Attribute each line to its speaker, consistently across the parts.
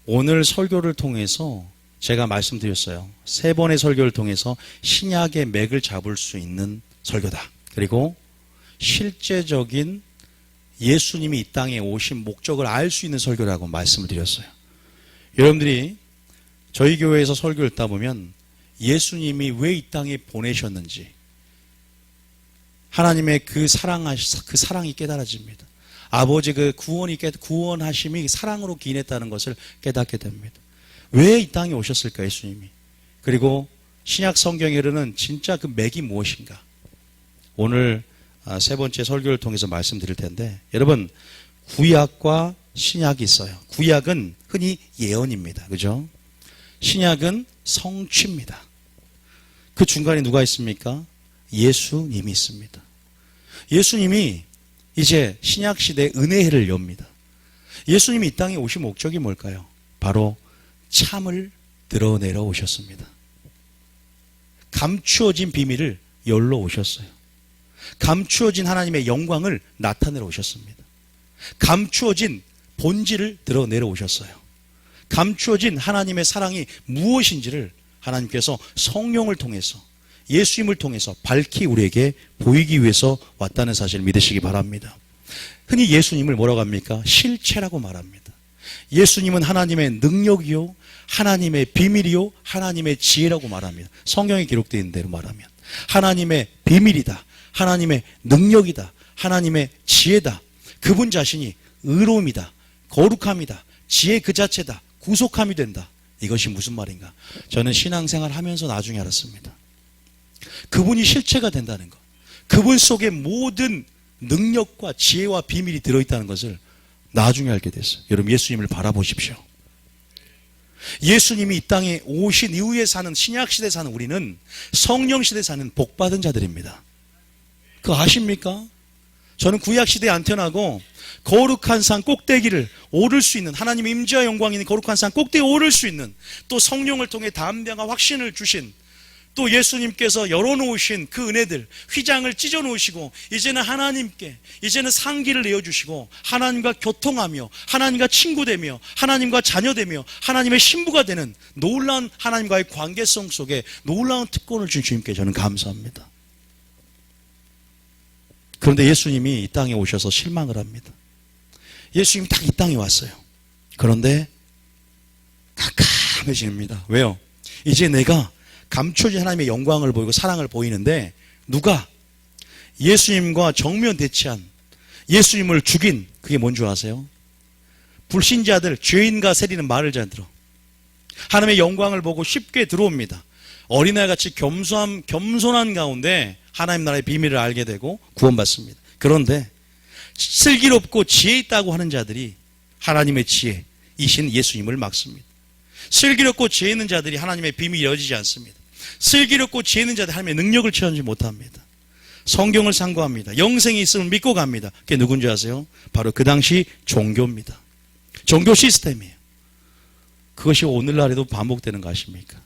Speaker 1: 오늘 설교를 통해서 제가 말씀드렸어요. 3번의 설교를 통해서 신약의 맥을 잡을 수 있는 설교다. 그리고 실제적인 예수님이 이 땅에 오신 목적을 알 수 있는 설교라고 말씀을 드렸어요. 여러분들이 저희 교회에서 설교를 듣다 보면 예수님이 왜 이 땅에 보내셨는지 하나님의 그 사랑이 깨달아집니다. 아버지 그 구원하심이 사랑으로 기인했다는 것을 깨닫게 됩니다. 왜 이 땅에 오셨을까, 예수님이? 그리고 신약 성경에 이르는 진짜 그 맥이 무엇인가? 오늘 3번째 설교를 통해서 말씀드릴 텐데, 여러분, 구약과 신약이 있어요. 구약은 흔히 예언입니다. 그죠? 신약은 성취입니다. 그 중간에 누가 있습니까? 예수님이 있습니다. 예수님이 이제 신약 시대의 은혜를 엽니다. 예수님이 이 땅에 오신 목적이 뭘까요? 바로 참을 드러내러 오셨습니다. 감추어진 비밀을 열러 오셨어요. 감추어진 하나님의 영광을 나타내러 오셨습니다. 감추어진 본질을 드러내러 오셨어요. 감추어진 하나님의 사랑이 무엇인지를 하나님께서 성령을 통해서, 예수님을 통해서 밝히 우리에게 보이기 위해서 왔다는 사실을 믿으시기 바랍니다. 흔히 예수님을 뭐라고 합니까? 실체라고 말합니다. 예수님은 하나님의 능력이요, 하나님의 비밀이요, 하나님의 지혜라고 말합니다. 성경에 기록되어 있는 대로 말하면 하나님의 비밀이다, 하나님의 능력이다, 하나님의 지혜다. 그분 자신이 의로움이다, 거룩함이다, 지혜 그 자체다, 구속함이 된다. 이것이 무슨 말인가? 저는 신앙생활 하면서 나중에 알았습니다. 그분이 실체가 된다는 것, 그분 속에 모든 능력과 지혜와 비밀이 들어있다는 것을 나중에 알게 됐어요. 여러분, 예수님을 바라보십시오. 예수님이 이 땅에 오신 이후에 사는, 신약시대에 사는 우리는 성령시대에 사는 복받은 자들입니다. 그거 아십니까? 저는 구약시대에 안 태어나고 거룩한 산 꼭대기를 오를 수 있는, 하나님의 임재와 영광이 있는 거룩한 산 꼭대기에 오를 수 있는, 또 성령을 통해 담대함과 확신을 주신, 또 예수님께서 열어놓으신 그 은혜들, 휘장을 찢어놓으시고 이제는 하나님께, 이제는 상기를 내어주시고 하나님과 교통하며 하나님과 친구되며 하나님과 자녀되며 하나님의 신부가 되는 놀라운 하나님과의 관계성 속에 놀라운 특권을 준 주님께 저는 감사합니다. 그런데 예수님이 이 땅에 오셔서 실망을 합니다. 예수님이 딱 이 땅에 왔어요. 그런데 깜깜해집니다. 왜요? 이제 내가 감춰진 하나님의 영광을 보이고 사랑을 보이는데, 누가 예수님과 정면 대치한, 예수님을 죽인, 그게 뭔 줄 아세요? 불신자들, 죄인과 세리는 말을 잘 들어. 하나님의 영광을 보고 쉽게 들어옵니다. 어린아이같이 겸손한 가운데 하나님 나라의 비밀을 알게 되고 구원받습니다. 그런데 슬기롭고 지혜 있다고 하는 자들이 하나님의 지혜이신 예수님을 막습니다. 슬기롭고 지혜 있는 자들이 하나님의 비밀이 여지지 않습니다. 슬기롭고 지혜 있는 자들이 하나님의 능력을 체험하지 못합니다. 성경을 상고합니다. 영생이 있음을 믿고 갑니다. 그게 누군지 아세요? 바로 그 당시 종교입니다. 종교 시스템이에요. 그것이 오늘날에도 반복되는 거 아십니까?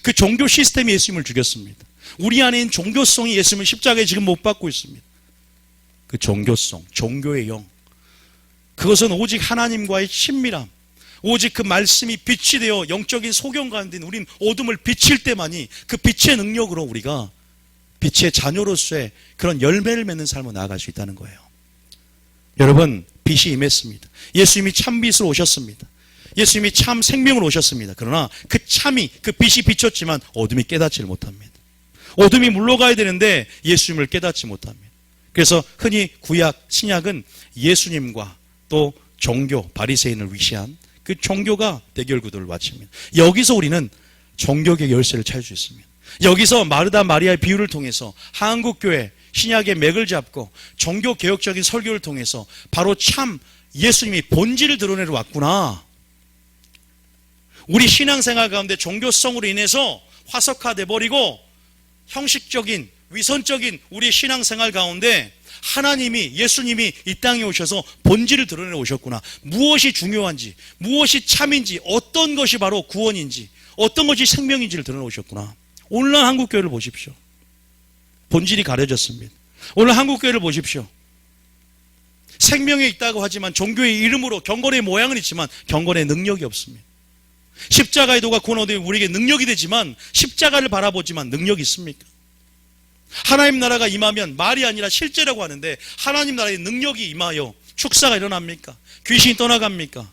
Speaker 1: 그 종교 시스템이 예수님을 죽였습니다. 우리 안에 있는 종교성이 예수님을 십자가에 지금 못 박고 있습니다. 그 종교성, 종교의 영, 그것은 오직 하나님과의 친밀함, 오직 그 말씀이 빛이 되어 영적인 소경 가운데 우린 어둠을 비칠 때만이 그 빛의 능력으로 우리가 빛의 자녀로서의 그런 열매를 맺는 삶으로 나아갈 수 있다는 거예요. 여러분, 빛이 임했습니다. 예수님이 참빛으로 오셨습니다. 예수님이 참 생명으로 오셨습니다. 그러나 그 참이, 그 빛이 비쳤지만 어둠이 깨닫지를 못합니다. 어둠이 물러가야 되는데 예수님을 깨닫지 못합니다. 그래서 흔히 구약, 신약은 예수님과 또 종교, 바리새인을 위시한 그 종교가 대결 구도를 마칩니다. 여기서 우리는 종교의 열쇠를 찾을 수 있습니다. 여기서 마르다 마리아의 비유를 통해서 한국교회 신약의 맥을 잡고 종교개혁적인 설교를 통해서 바로 참 예수님이 본질을 드러내러 왔구나. 우리 신앙생활 가운데 종교성으로 인해서 화석화돼 버리고 형식적인, 위선적인 우리 신앙생활 가운데 하나님이, 예수님이 이 땅에 오셔서 본질을 드러내러 오셨구나. 무엇이 중요한지, 무엇이 참인지, 어떤 것이 바로 구원인지, 어떤 것이 생명인지를 드러내러 오셨구나. 오늘날 한국교회를 보십시오. 본질이 가려졌습니다. 오늘 한국교회를 보십시오. 생명이 있다고 하지만 종교의 이름으로 경건의 모양은 있지만 경건의 능력이 없습니다. 십자가의 도가 구원하되 우리에게 능력이 되지만 십자가를 바라보지만 능력이 있습니까? 하나님 나라가 임하면 말이 아니라 실제라고 하는데 하나님 나라의 능력이 임하여 축사가 일어납니까? 귀신이 떠나갑니까?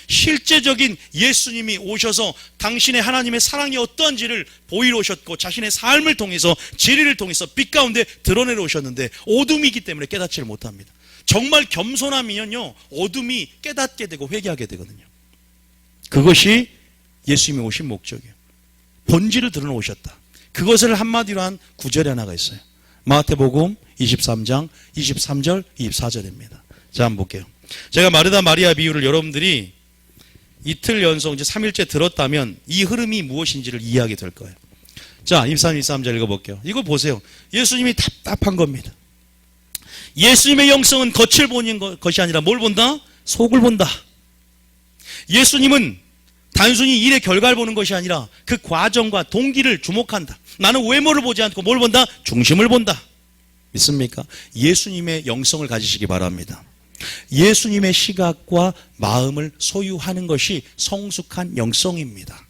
Speaker 1: 실제적인 예수님이 오셔서 당신의 하나님의 사랑이 어떠한지를 보이러 오셨고 자신의 삶을 통해서 진리를 통해서 빛 가운데 드러내러 오셨는데 어둠이기 때문에 깨닫지를 못합니다. 정말 겸손하면요 어둠이 깨닫게 되고 회개하게 되거든요. 그것이 예수님이 오신 목적이에요. 본질을 드러내오셨다. 그것을 한마디로 한 구절이 하나가 있어요. 마태복음 23장 23절 24절입니다. 자, 한번 볼게요. 제가 마르다 마리아 비유를 여러분들이 이틀 연속 이제 3일째 들었다면 이 흐름이 무엇인지를 이해하게 될 거예요. 자, 23절 읽어볼게요. 이거 보세요. 예수님이 답답한 겁니다. 예수님의 영성은 겉을 보는 것이 아니라 뭘 본다? 속을 본다. 예수님은 단순히 일의 결과를 보는 것이 아니라 그 과정과 동기를 주목한다. 나는 외모를 보지 않고 뭘 본다? 중심을 본다. 믿습니까? 예수님의 영성을 가지시기 바랍니다. 예수님의 시각과 마음을 소유하는 것이 성숙한 영성입니다.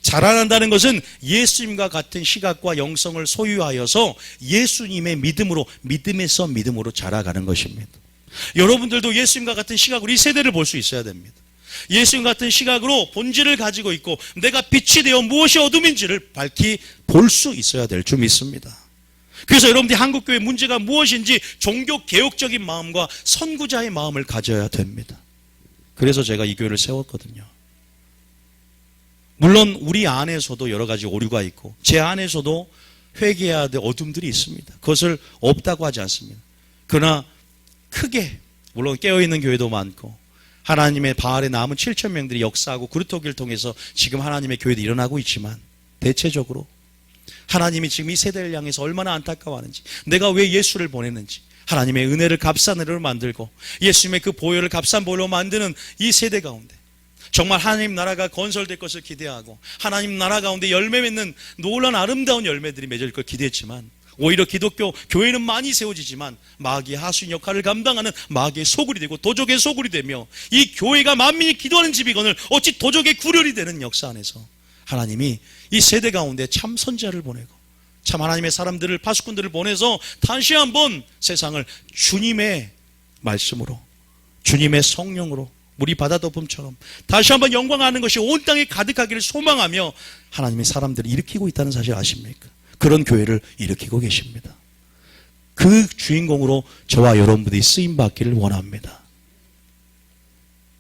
Speaker 1: 자라난다는 것은 예수님과 같은 시각과 영성을 소유하여서 예수님의 믿음으로, 믿음에서 믿음으로 자라가는 것입니다. 여러분들도 예수님과 같은 시각으로 이 세대를 볼 수 있어야 됩니다. 예수님 같은 시각으로 본질을 가지고 있고 내가 빛이 되어 무엇이 어둠인지를 밝히 볼 수 있어야 될 줄 믿습니다. 그래서 여러분들이 한국교회 문제가 무엇인지 종교개혁적인 마음과 선구자의 마음을 가져야 됩니다. 그래서 제가 이 교회를 세웠거든요. 물론 우리 안에서도 여러 가지 오류가 있고 제 안에서도 회개해야 될 어둠들이 있습니다. 그것을 없다고 하지 않습니다. 그러나 크게 물론 깨어있는 교회도 많고 하나님의 바알에 남은 7,000명들이 역사하고 그루터기를 통해서 지금 하나님의 교회도 일어나고 있지만 대체적으로 하나님이 지금 이 세대를 향해서 얼마나 안타까워하는지 내가 왜 예수를 보냈는지 하나님의 은혜를 값싼 은혜로 만들고 예수님의 그 보혈을 값싼 보혈로 만드는 이 세대 가운데 정말 하나님 나라가 건설될 것을 기대하고 하나님 나라 가운데 열매 맺는 놀라운 아름다운 열매들이 맺을 걸 기대했지만 오히려 기독교 교회는 많이 세워지지만 마귀의 하수인 역할을 감당하는 마귀의 소굴이 되고 도적의 소굴이 되며 이 교회가 만민이 기도하는 집이거늘 어찌 도적의 구렬이 되는 역사 안에서 하나님이 이 세대 가운데 참 선지자를 보내고 참 하나님의 사람들을 파수꾼들을 보내서 다시 한번 세상을 주님의 말씀으로 주님의 성령으로 물이 바다 덮음처럼 다시 한번 영광하는 것이 온 땅에 가득하기를 소망하며 하나님의 사람들을 일으키고 있다는 사실 아십니까? 그런 교회를 일으키고 계십니다. 그 주인공으로 저와 여러분들이 쓰임받기를 원합니다.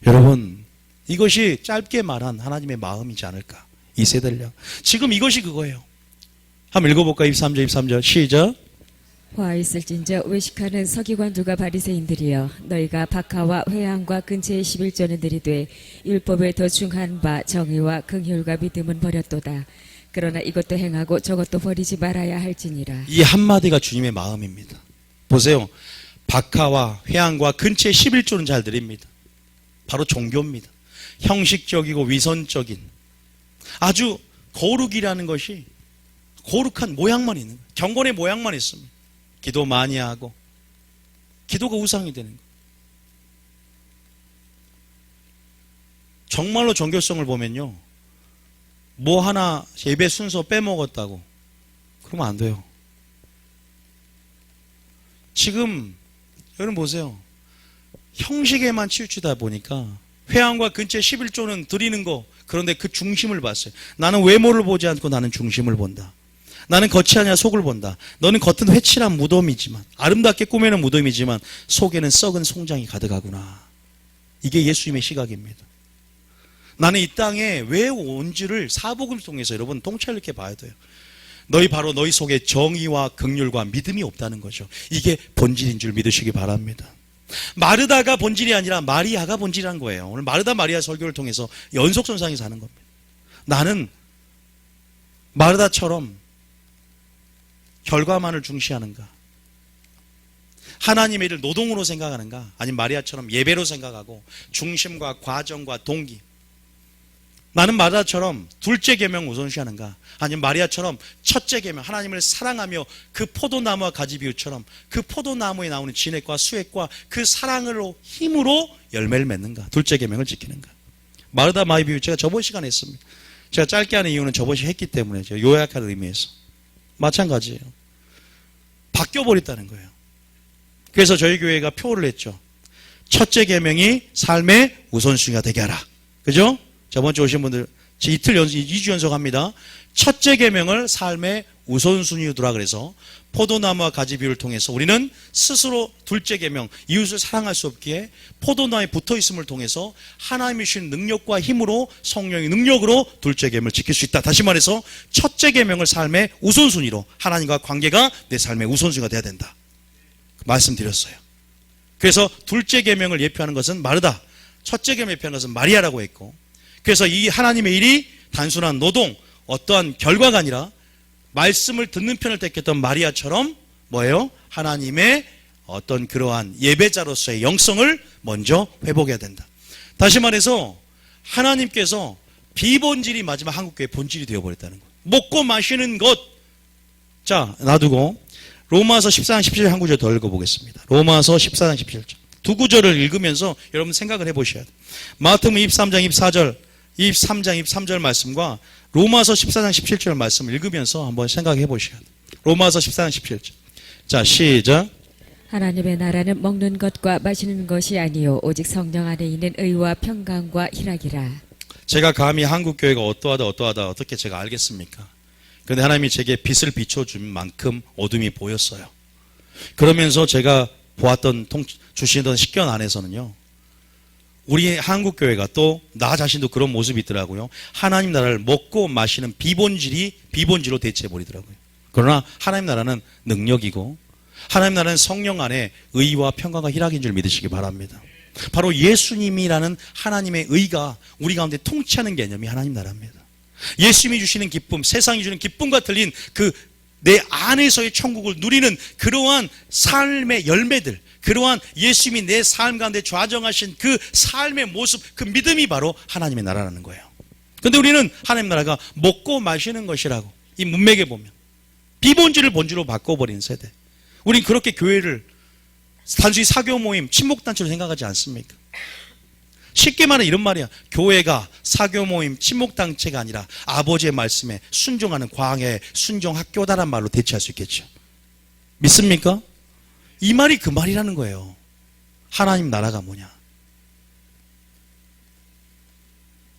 Speaker 1: 여러분 이것이 짧게 말한 하나님의 마음이지 않을까? 이 세대를 향 지금 이것이 그거예요. 한번 읽어볼까요? 23절 23절 시작.
Speaker 2: 화 있을진저 외식하는 서기관들과 바리새인들이여 너희가 박하와 회향과 근처의 11조는 들이되 율법에 더 중한 바 정의와 긍휼과 믿음은 버렸도다. 그러나 이것도 행하고 저것도 버리지 말아야 할지니라.
Speaker 1: 이 한마디가 주님의 마음입니다. 보세요. 박하와 회향과 근처의 11조는 잘 드립니다. 바로 종교입니다. 형식적이고 위선적인 아주 거룩이라는 것이 거룩한 모양만 있는 거예요. 경건의 모양만 있습니다. 기도 많이 하고 기도가 우상이 되는 거예요. 정말로 종교성을 보면요. 뭐 하나 예배 순서 빼먹었다고 그러면 안 돼요. 지금 여러분 보세요. 형식에만 치우치다 보니까 회향과 근처 11조는 드리는 거 그런데 그 중심을 봤어요. 나는 외모를 보지 않고 나는 중심을 본다. 나는 겉이 아니라 속을 본다. 너는 겉은 회칠한 무덤이지만 아름답게 꾸며는 무덤이지만 속에는 썩은 송장이 가득하구나. 이게 예수님의 시각입니다. 나는 이 땅에 왜 온지를 사복음을 통해서 여러분 통찰 있게 봐야 돼요. 바로 너희 속에 정의와 긍휼과 믿음이 없다는 거죠. 이게 본질인 줄 믿으시기 바랍니다. 마르다가 본질이 아니라 마리아가 본질이라는 거예요. 오늘 마르다 마리아 설교를 통해서 연속선상에 사는 겁니다. 나는 마르다처럼 결과만을 중시하는가? 하나님의 일을 노동으로 생각하는가? 아니면 마리아처럼 예배로 생각하고 중심과 과정과 동기 나는 마리아처럼 둘째 계명 우선시하는가? 아니면 마리아처럼 첫째 계명 하나님을 사랑하며 그 포도나무와 가지 비유처럼 그 포도나무에 나오는 진액과 수액과 그 사랑으로 힘으로 열매를 맺는가? 둘째 계명을 지키는가? 마르다 마리 비유 제가 저번 시간에 했습니다. 제가 짧게 하는 이유는 저번 시간에 했기 때문에 제가 요약하는 의미에서 마찬가지예요. 바뀌어버렸다는 거예요. 그래서 저희 교회가 표를 냈죠. 첫째 계명이 삶의 우선순위가 되게 하라. 그죠? 저번 주 오신 분들 이틀 연속 2주 연속합니다. 첫째 계명을 삶의 우선순위로 두라 그래서 포도나무와 가지 비유를 통해서 우리는 스스로 둘째 계명 이웃을 사랑할 수 없기에 포도나무에 붙어있음을 통해서 하나님이 주신 능력과 힘으로 성령의 능력으로 둘째 계명을 지킬 수 있다. 다시 말해서 첫째 계명을 삶의 우선순위로 하나님과 관계가 내 삶의 우선순위가 돼야 된다. 말씀드렸어요. 그래서 둘째 계명을 예표하는 것은 마르다, 첫째 계명을 예표하는 것은 마리아라고 했고, 그래서 이 하나님의 일이 단순한 노동, 어떠한 결과가 아니라 말씀을 듣는 편을 택했던 마리아처럼 뭐예요? 하나님의 어떤 그러한 예배자로서의 영성을 먼저 회복해야 된다. 다시 말해서 하나님께서 비본질이 마지막 한국교회의 본질이 되어버렸다는 거예요. 먹고 마시는 것. 자, 놔두고 로마서 14장 17절 한 구절 더 읽어보겠습니다. 로마서 14장 17절. 두 구절을 읽으면서 여러분 생각을 해보셔야 돼요. 마태복음 23장 24절, 23장 23절 말씀과 로마서 14장 17절 말씀을 읽으면서 한번 생각해 보셔야 돼요. 로마서 14장 17절. 자, 시작.
Speaker 2: 하나님의 나라는 먹는 것과 마시는 것이 아니요 오직 성령 안에 있는 의와 평강과 희락이라.
Speaker 1: 제가 감히 한국교회가 어떠하다 어떻게 제가 알겠습니까? 그런데 하나님이 제게 빛을 비춰준 만큼 어둠이 보였어요. 그러면서 제가 보았던 주시던 식견 안에서는요, 우리 한국교회가 또 나 자신도 그런 모습이 있더라고요. 하나님 나라를 먹고 마시는 비본질로 대체해버리더라고요. 그러나 하나님 나라는 능력이고 하나님 나라는 성령 안에 의와 평강과 희락인 줄 믿으시기 바랍니다. 바로 예수님이라는 하나님의 의가 우리 가운데 통치하는 개념이 하나님 나라입니다. 예수님이 주시는 기쁨, 세상이 주는 기쁨과 틀린 그 내 안에서의 천국을 누리는 그러한 삶의 열매들, 그러한 예수님이 내 삶 가운데 좌정하신 그 삶의 모습, 그 믿음이 바로 하나님의 나라라는 거예요. 그런데 우리는 하나님 나라가 먹고 마시는 것이라고 이 문맥에 보면 비본질을 본질로 바꿔버린 세대. 우린 그렇게 교회를 단순히 사교 모임, 친목단체로 생각하지 않습니까? 쉽게 말해 이런 말이야. 교회가 사교 모임, 친목단체가 아니라 아버지의 말씀에 순종하는 광야의 순종학교다란 말로 대체할 수 있겠죠. 믿습니까? 이 말이 그 말이라는 거예요. 하나님 나라가 뭐냐?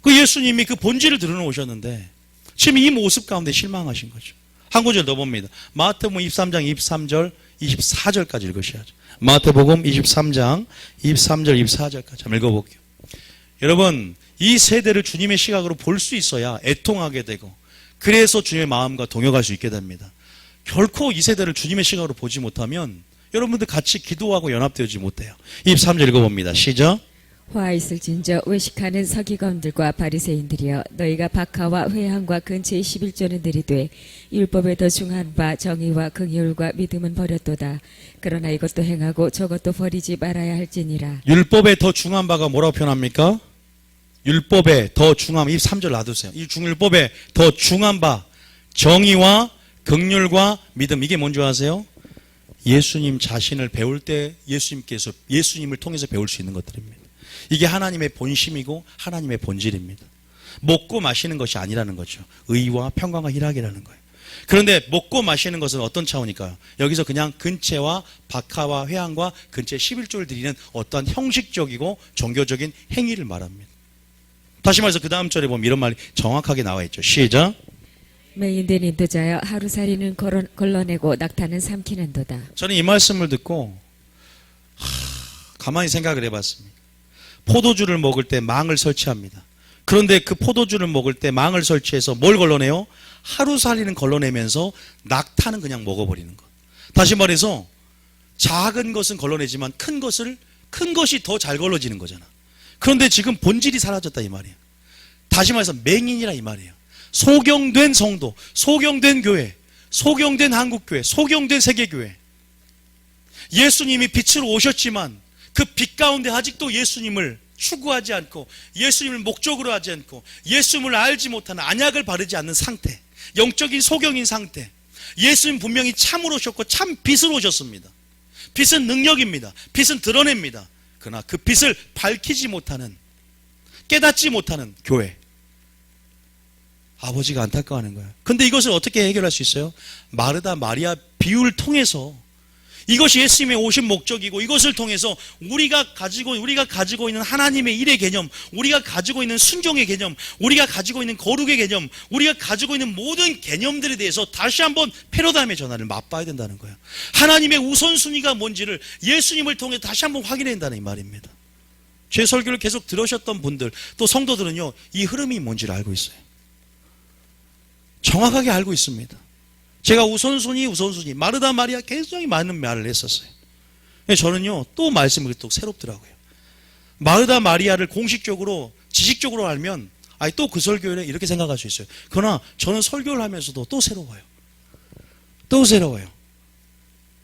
Speaker 1: 그 예수님이 그 본질을 드러놓으셨는데 지금 이 모습 가운데 실망하신 거죠. 한 구절 더 봅니다. 마태복음 23장 23절 24절까지 읽으셔야죠. 마태복음 23장 23절 24절까지 한번 읽어볼게요. 여러분, 이 세대를 주님의 시각으로 볼 수 있어야 애통하게 되고 그래서 주님의 마음과 동역할 수 있게 됩니다. 결코 이 세대를 주님의 시각으로 보지 못하면 여러분들 같이 기도하고 연합되지 못해요. 23절 읽어봅니다. 시작.
Speaker 2: 화 있을진저 외식하는 서기관들과 바리새인들이여 너희가 박하와 회항과 근처에 11조는 들이되 율법에 더 중한 바 정의와 긍휼과 믿음은 버렸도다. 그러나 이것도 행하고 저것도 버리지 말아야 할지니라.
Speaker 1: 율법에 더 중한 바가 뭐라고 표현합니까? 율법에 더 중함. 이 3절 놔두세요. 이 율법에 더 중한 바 정의와 긍휼과 믿음, 이게 뭔지 아세요? 예수님 자신을 배울 때 예수님을 통해서 배울 수 있는 것들입니다. 이게 하나님의 본심이고 하나님의 본질입니다. 먹고 마시는 것이 아니라는 거죠. 의와 평강과 희락이라는 거예요. 그런데 먹고 마시는 것은 어떤 차원일까요? 여기서 그냥 근체와 박하와 회항과 근체 11조를 드리는 어떠한 형식적이고 종교적인 행위를 말합니다. 다시 말해서 그 다음 절에 보면 이런 말이 정확하게 나와 있죠. 시작.
Speaker 2: 매인된 인도자여 하루살이는 걸러내고 낙타는 삼키는도다.
Speaker 1: 저는 이 말씀을 듣고 가만히 생각을 해봤습니다. 포도주를 먹을 때 망을 설치합니다. 그런데 그 포도주를 먹을 때 망을 설치해서 뭘 걸러내요? 하루살이는 걸러내면서 낙타는 그냥 먹어버리는 것. 다시 말해서 작은 것은 걸러내지만 큰 것이 더 잘 걸러지는 거잖아. 그런데 지금 본질이 사라졌다 이 말이에요. 다시 말해서 맹인이라 이 말이에요. 소경된 성도, 소경된 교회, 소경된 한국교회, 소경된 세계교회. 예수님이 빛으로 오셨지만 그 빛 가운데 아직도 예수님을 추구하지 않고 예수님을 목적으로 하지 않고 예수님을 알지 못하는 안약을 바르지 않는 상태, 영적인 소경인 상태. 예수님 분명히 참으로 오셨고 참 빛으로 오셨습니다. 빛은 능력입니다. 빛은 드러냅니다. 그러나 그 빛을 밝히지 못하는, 깨닫지 못하는 교회, 아버지가 안타까워하는 거예요. 근데 이것을 어떻게 해결할 수 있어요? 마르다 마리아 비유를 통해서, 이것이 예수님의 오신 목적이고 이것을 통해서 우리가 가지고 있는 하나님의 일의 개념, 우리가 가지고 있는 순종의 개념, 우리가 가지고 있는 거룩의 개념, 우리가 가지고 있는 모든 개념들에 대해서 다시 한번 패러다임의 전환을 맛봐야 된다는 거예요. 하나님의 우선순위가 뭔지를 예수님을 통해 다시 한번 확인해야 된다는 이 말입니다. 제 설교를 계속 들으셨던 분들, 또 성도들은요, 이 흐름이 뭔지를 알고 있어요. 정확하게 알고 있습니다. 제가 우선순위 마르다 마리아 굉장히 많은 말을 했었어요. 저는요 또 말씀을 또 새롭더라고요. 마르다 마리아를 공식적으로 지식적으로 알면 또 그 설교를 이렇게 생각할 수 있어요. 그러나 저는 설교를 하면서도 또 새로워요. 또 새로워요.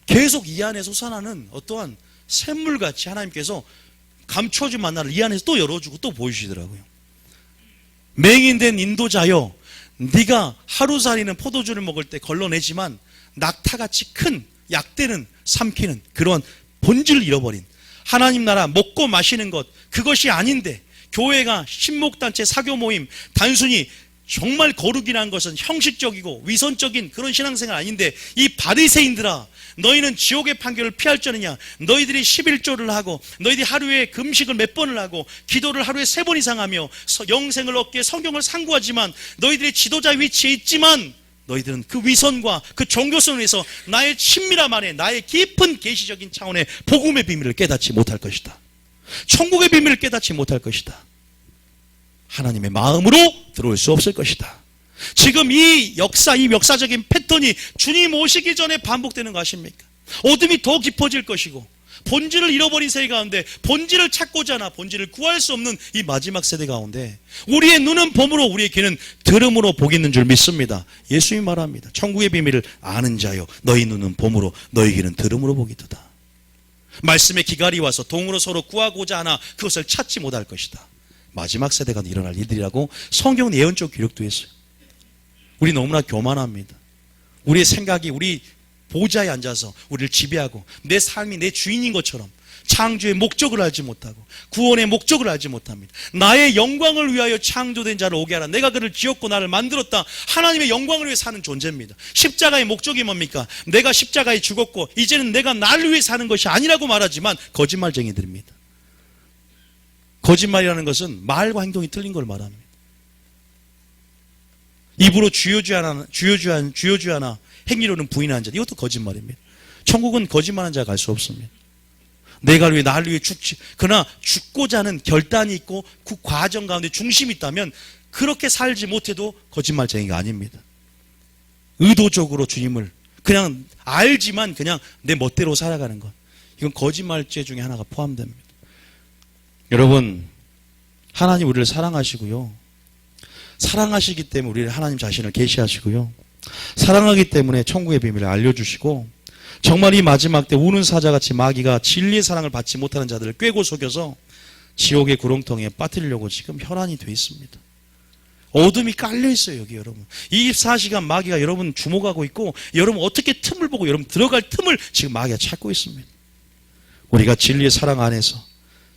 Speaker 1: 계속 이 안에 솟아나는 어떠한 샘물같이 하나님께서 감춰진 만나를 이 안에서 또 열어주고 또 보여주시더라고요. 맹인된 인도자여, 네가 하루살이는 포도주를 먹을 때 걸러내지만 낙타같이 큰 약대는 삼키는 그런 본질을 잃어버린 하나님 나라 먹고 마시는 것, 그것이 아닌데 교회가 신목단체 사교 모임, 단순히 정말 거룩이라는 것은 형식적이고 위선적인 그런 신앙생활 아닌데, 이 바리새인들아, 너희는 지옥의 판결을 피할 줄 아느냐? 너희들이 11조를 하고 너희들이 하루에 금식을 몇 번을 하고 기도를 하루에 3번 이상 하며 영생을 얻기 위해 성경을 상고하지만 너희들이 지도자 위치에 있지만 너희들은 그 위선과 그 종교성을 위해서 나의 친밀함 안에 나의 깊은 계시적인 차원의 복음의 비밀을 깨닫지 못할 것이다. 천국의 비밀을 깨닫지 못할 것이다. 하나님의 마음으로 들어올 수 없을 것이다. 지금 이 역사적인 패턴이 주님 오시기 전에 반복되는 거 아십니까? 어둠이 더 깊어질 것이고 본질을 잃어버린 세대 가운데 본질을 찾고자 하나 본질을 구할 수 없는 이 마지막 세대 가운데 우리의 눈은 봄으로 우리의 귀는 들음으로 보겠는 줄 믿습니다. 예수님이 말합니다. 천국의 비밀을 아는 자여, 너희 눈은 봄으로 너희 귀는 들음으로 보기도다. 말씀의 기갈이 와서 동으로 서로 구하고자 하나 그것을 찾지 못할 것이다. 마지막 세대가 일어날 일들이라고 성경은 예언적 기록도 했어요. 우리 너무나 교만합니다. 우리의 생각이 우리 보좌에 앉아서 우리를 지배하고 내 삶이 내 주인인 것처럼 창조의 목적을 알지 못하고 구원의 목적을 알지 못합니다. 나의 영광을 위하여 창조된 자를 오게 하라. 내가 그를 지었고 나를 만들었다. 하나님의 영광을 위해 사는 존재입니다. 십자가의 목적이 뭡니까? 내가 십자가에 죽었고 이제는 내가 나를 위해 사는 것이 아니라고 말하지만 거짓말쟁이들입니다. 거짓말이라는 것은 말과 행동이 틀린 걸 말합니다. 입으로 주여주 하나 행위로는 부인하는 자, 이것도 거짓말입니다. 천국은 거짓말하는 자가 갈 수 없습니다. 내가 위해 나를 위해 죽지, 그러나 죽고자 하는 결단이 있고 그 과정 가운데 중심이 있다면 그렇게 살지 못해도 거짓말쟁이가 아닙니다. 의도적으로 주님을 그냥 알지만 그냥 내 멋대로 살아가는 것, 이건 거짓말죄 중에 하나가 포함됩니다. 여러분, 하나님 우리를 사랑하시고요, 사랑하시기 때문에 우리를 하나님 자신을 계시하시고요, 사랑하기 때문에 천국의 비밀을 알려주시고, 정말 이 마지막 때 우는 사자같이 마귀가 진리의 사랑을 받지 못하는 자들을 꿰고 속여서 지옥의 구렁텅이에 빠뜨리려고 지금 혈안이 돼 있습니다. 어둠이 깔려 있어요, 여기 여러분. 24시간 마귀가 여러분 주목하고 있고, 여러분 어떻게 틈을 보고 여러분 들어갈 틈을 지금 마귀가 찾고 있습니다. 우리가 진리의 사랑 안에서,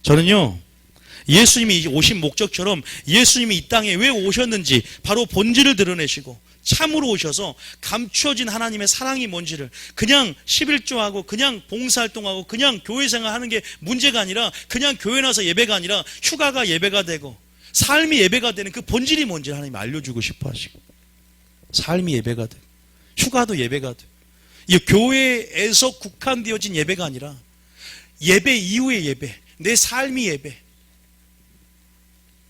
Speaker 1: 저는요, 예수님이 오신 목적처럼 예수님이 이 땅에 왜 오셨는지 바로 본질을 드러내시고 참으로 오셔서 감추어진 하나님의 사랑이 뭔지를, 그냥 11조하고 그냥 봉사활동하고 그냥 교회 생활하는 게 문제가 아니라, 그냥 교회 나서 예배가 아니라 휴가가 예배가 되고 삶이 예배가 되는 그 본질이 뭔지를 하나님이 알려주고 싶어 하시고, 삶이 예배가 되고 휴가도 예배가 되고, 이 교회에서 국한되어진 예배가 아니라 예배 이후의 예배, 내 삶이 예배.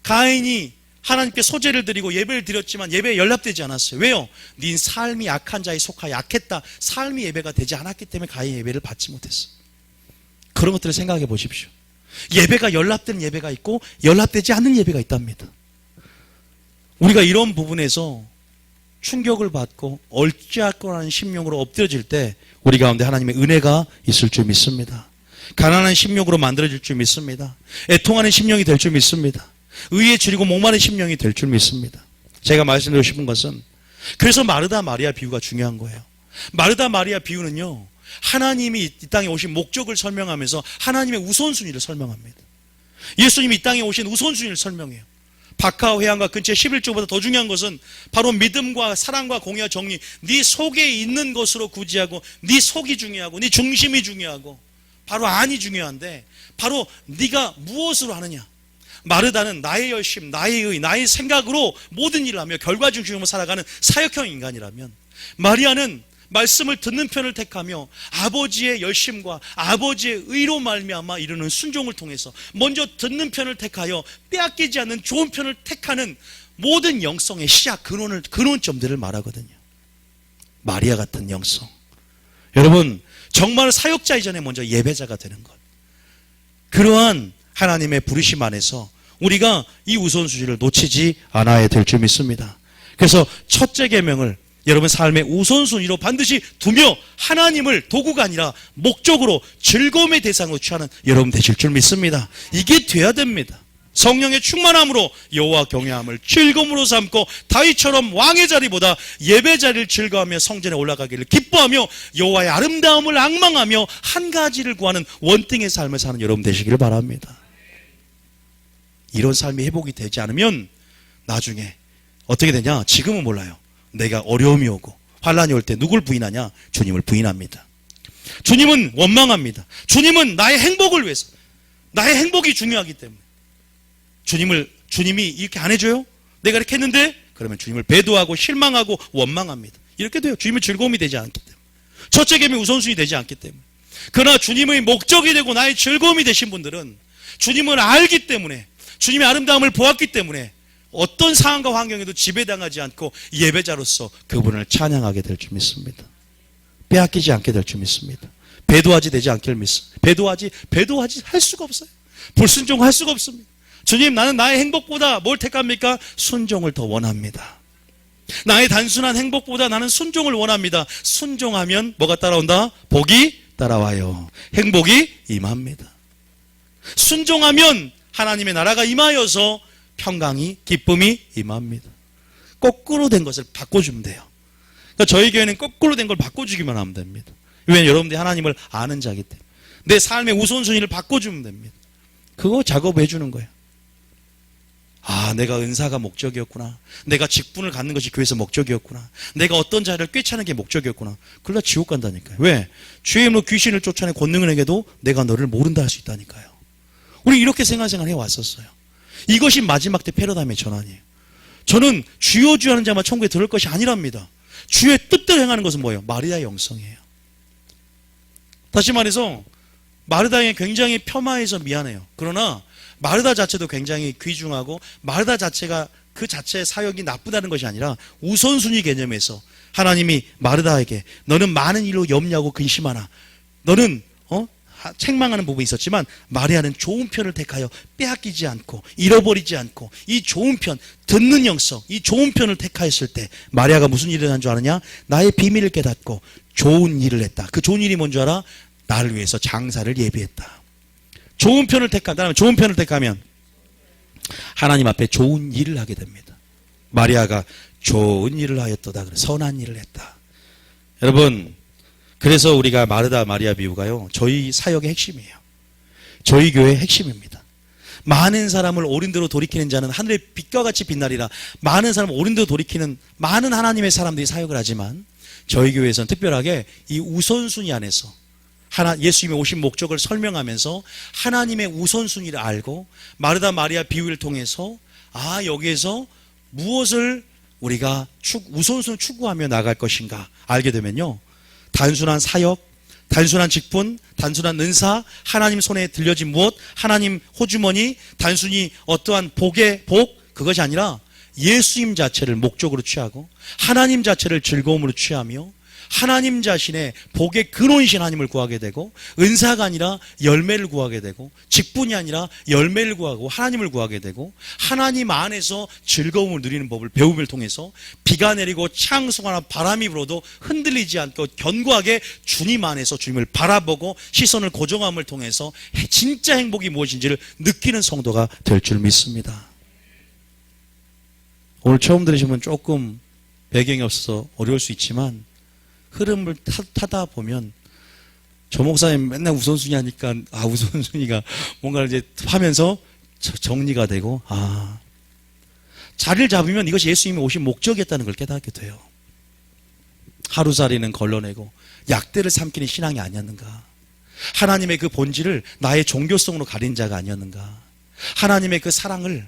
Speaker 1: 가인이 하나님께 소제를 드리고 예배를 드렸지만 예배에 연락되지 않았어요. 왜요? 네 삶이 약한 자에 속하여 약했다. 삶이 예배가 되지 않았기 때문에 가인의 예배를 받지 못했어. 그런 것들을 생각해 보십시오. 예배가 연락된 예배가 있고 연락되지 않는 예배가 있답니다. 우리가 이런 부분에서 충격을 받고 얼찌할 거라는 심령으로 엎드려질 때 우리 가운데 하나님의 은혜가 있을 줄 믿습니다. 가난한 심령으로 만들어질 줄 믿습니다. 애통하는 심령이 될 줄 믿습니다. 의에 줄이고 목마른 심령이 될 줄 믿습니다. 제가 말씀드리고 싶은 것은 그래서 마르다 마리아 비유가 중요한 거예요. 마르다 마리아 비유는요, 하나님이 이 땅에 오신 목적을 설명하면서 하나님의 우선순위를 설명합니다. 예수님이 이 땅에 오신 우선순위를 설명해요. 박하와 회양과 근처의 11조보다 더 중요한 것은 바로 믿음과 사랑과 공의와 정의, 네 속에 있는 것으로 구지하고 네 속이 중요하고 네 중심이 중요하고 바로 안이 중요한데 바로 네가 무엇으로 하느냐. 마르다는 나의 열심, 나의 의, 나의 생각으로 모든 일을 하며 결과 중심으로 살아가는 사역형 인간이라면, 마리아는 말씀을 듣는 편을 택하며 아버지의 열심과 아버지의 의로 말미암아 이루는 순종을 통해서 먼저 듣는 편을 택하여 빼앗기지 않는 좋은 편을 택하는 모든 영성의 시작, 근원점들을 말하거든요. 마리아 같은 영성. 여러분, 정말 사역자 이전에 먼저 예배자가 되는 것. 그러한 하나님의 부르심 안에서 우리가 이 우선순위를 놓치지 않아야 될 줄 믿습니다. 그래서 첫째 계명을 여러분 삶의 우선순위로 반드시 두며 하나님을 도구가 아니라 목적으로 즐거움의 대상으로 취하는 여러분 되실 줄 믿습니다. 이게 돼야 됩니다. 성령의 충만함으로 여호와 경외함을 즐거움으로 삼고 다윗처럼 왕의 자리보다 예배 자리를 즐거워하며 성전에 올라가기를 기뻐하며 여호와의 아름다움을 앙망하며 한 가지를 구하는 원등의 삶을 사는 여러분 되시기를 바랍니다. 이런 삶이 회복이 되지 않으면 나중에 어떻게 되냐? 지금은 몰라요. 내가 어려움이 오고 환란이 올 때 누굴 부인하냐? 주님을 부인합니다. 주님은 원망합니다. 주님은 나의 행복을 위해서, 나의 행복이 중요하기 때문에 주님이 이렇게 안 해줘요? 내가 이렇게 했는데? 그러면 주님을 배도하고 실망하고 원망합니다. 이렇게 돼요. 주님의 즐거움이 되지 않기 때문에, 첫째 계명이 우선순위 되지 않기 때문에. 그러나 주님의 목적이 되고 나의 즐거움이 되신 분들은 주님을 알기 때문에, 주님의 아름다움을 보았기 때문에 어떤 상황과 환경에도 지배당하지 않고 예배자로서 그분을 찬양하게 될 줄 믿습니다. 빼앗기지 않게 될 줄 믿습니다. 배도하지 되지 않기를 믿습니다. 배도하지 할 수가 없어요. 불순종할 수가 없습니다. 주님, 나는 나의 행복보다 뭘 택합니까? 순종을 더 원합니다. 나의 단순한 행복보다 나는 순종을 원합니다. 순종하면 뭐가 따라온다? 복이 따라와요. 행복이 임합니다. 순종하면 하나님의 나라가 임하여서 평강이, 기쁨이 임합니다. 거꾸로 된 것을 바꿔주면 돼요. 그러니까 저희 교회는 거꾸로 된 걸 바꿔주기만 하면 됩니다. 왜냐하면 여러분들이 하나님을 아는 자이기 때문에. 내 삶의 우선순위를 바꿔주면 됩니다. 그거 작업해 주는 거예요. 아, 내가 은사가 목적이었구나. 내가 직분을 갖는 것이 교회에서 목적이었구나. 내가 어떤 자리를 꿰차는 게 목적이었구나. 그러다 지옥 간다니까요. 왜? 주의 이름으로 귀신을 쫓아내 권능을 내게도 내가 너를 모른다 할 수 있다니까요. 우리 이렇게 생활 해왔었어요. 이것이 마지막 때 패러다임의 전환이에요. 저는 주여 주여 하는 자만 천국에 들을 것이 아니랍니다. 주의 뜻대로 행하는 것은 뭐예요? 마르다의 영성이에요. 다시 말해서 마르다에 굉장히 폄하해서 미안해요. 그러나 마르다 자체도 굉장히 귀중하고, 마르다 자체가 그 자체의 사역이 나쁘다는 것이 아니라 우선순위 개념에서 하나님이 마르다에게 너는 많은 일로 염려하고 근심하나, 너는 책망하는 부분이 있었지만 마리아는 좋은 편을 택하여 빼앗기지 않고 잃어버리지 않고 이 좋은 편, 듣는 영성, 이 좋은 편을 택하였을 때 마리아가 무슨 일을 한 줄 아느냐? 나의 비밀을 깨닫고 좋은 일을 했다. 그 좋은 일이 뭔 줄 알아? 나를 위해서 장사를 예비했다. 좋은 편을 택한다면, 좋은 편을 택하면 하나님 앞에 좋은 일을 하게 됩니다. 마리아가 좋은 일을 하였도다. 선한 일을 했다. 여러분, 그래서 우리가 마르다 마리아 비유가요, 저희 사역의 핵심이에요. 저희 교회의 핵심입니다. 많은 사람을 옳은 대로 돌이키는 자는 하늘의 빛과 같이 빛나리라. 많은 사람을 옳은 대로 돌이키는 많은 하나님의 사람들이 사역을 하지만 저희 교회에서는 특별하게 이 우선순위 안에서 예수님이 오신 목적을 설명하면서 하나님의 우선순위를 알고 마르다 마리아 비유를 통해서 여기에서 무엇을 우리가 우선순위를 추구하며 나갈 것인가 알게 되면요, 단순한 사역, 단순한 직분, 단순한 은사, 하나님 손에 들려진 무엇, 하나님 호주머니, 단순히 어떠한 복의 복, 그것이 아니라 예수님 자체를 목적으로 취하고 하나님 자체를 즐거움으로 취하며 하나님 자신의 복의 근원이신 하나님을 구하게 되고, 은사가 아니라 열매를 구하게 되고, 직분이 아니라 열매를 구하고 하나님을 구하게 되고, 하나님 안에서 즐거움을 누리는 법을 배움을 통해서 비가 내리고 창수거나 바람이 불어도 흔들리지 않고 견고하게 주님 안에서 주님을 바라보고 시선을 고정함을 통해서 진짜 행복이 무엇인지를 느끼는 성도가 될 줄 믿습니다. 오늘 처음 들으시면 조금 배경이 없어서 어려울 수 있지만, 흐름을 타다 보면 저 목사님 맨날 우선순위 하니까 우선순위가 뭔가 이제 하면서 정리가 되고, 자리를 잡으면 이것이 예수님이 오신 목적이었다는 걸 깨닫게 돼요. 하루살이는 걸러내고 약대를 삼키는 신앙이 아니었는가? 하나님의 그 본질을 나의 종교성으로 가린 자가 아니었는가? 하나님의 그 사랑을.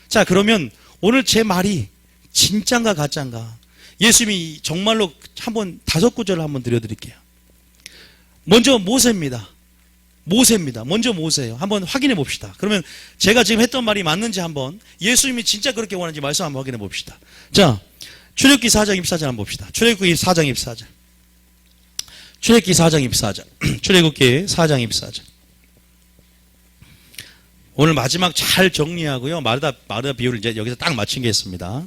Speaker 1: 자, 그러면 오늘 제 말이 진짠가 가짠가? 예수님이 정말로 한번 5구절을 한번 드려드릴게요. 먼저 모세입니다. 먼저 모세예요. 한번 확인해 봅시다. 그러면 제가 지금 했던 말이 맞는지 한번, 예수님이 진짜 그렇게 원하는지 말씀 한번 확인해 봅시다. 자, 출애굽기 4장 24절 한번 봅시다. 출애굽기 4장 24절. 출애굽기 4장 24절. 출애굽기 4장 24절. 오늘 마지막 잘 정리하고요. 마르다 비유를 이제 여기서 딱 마치겠습니다.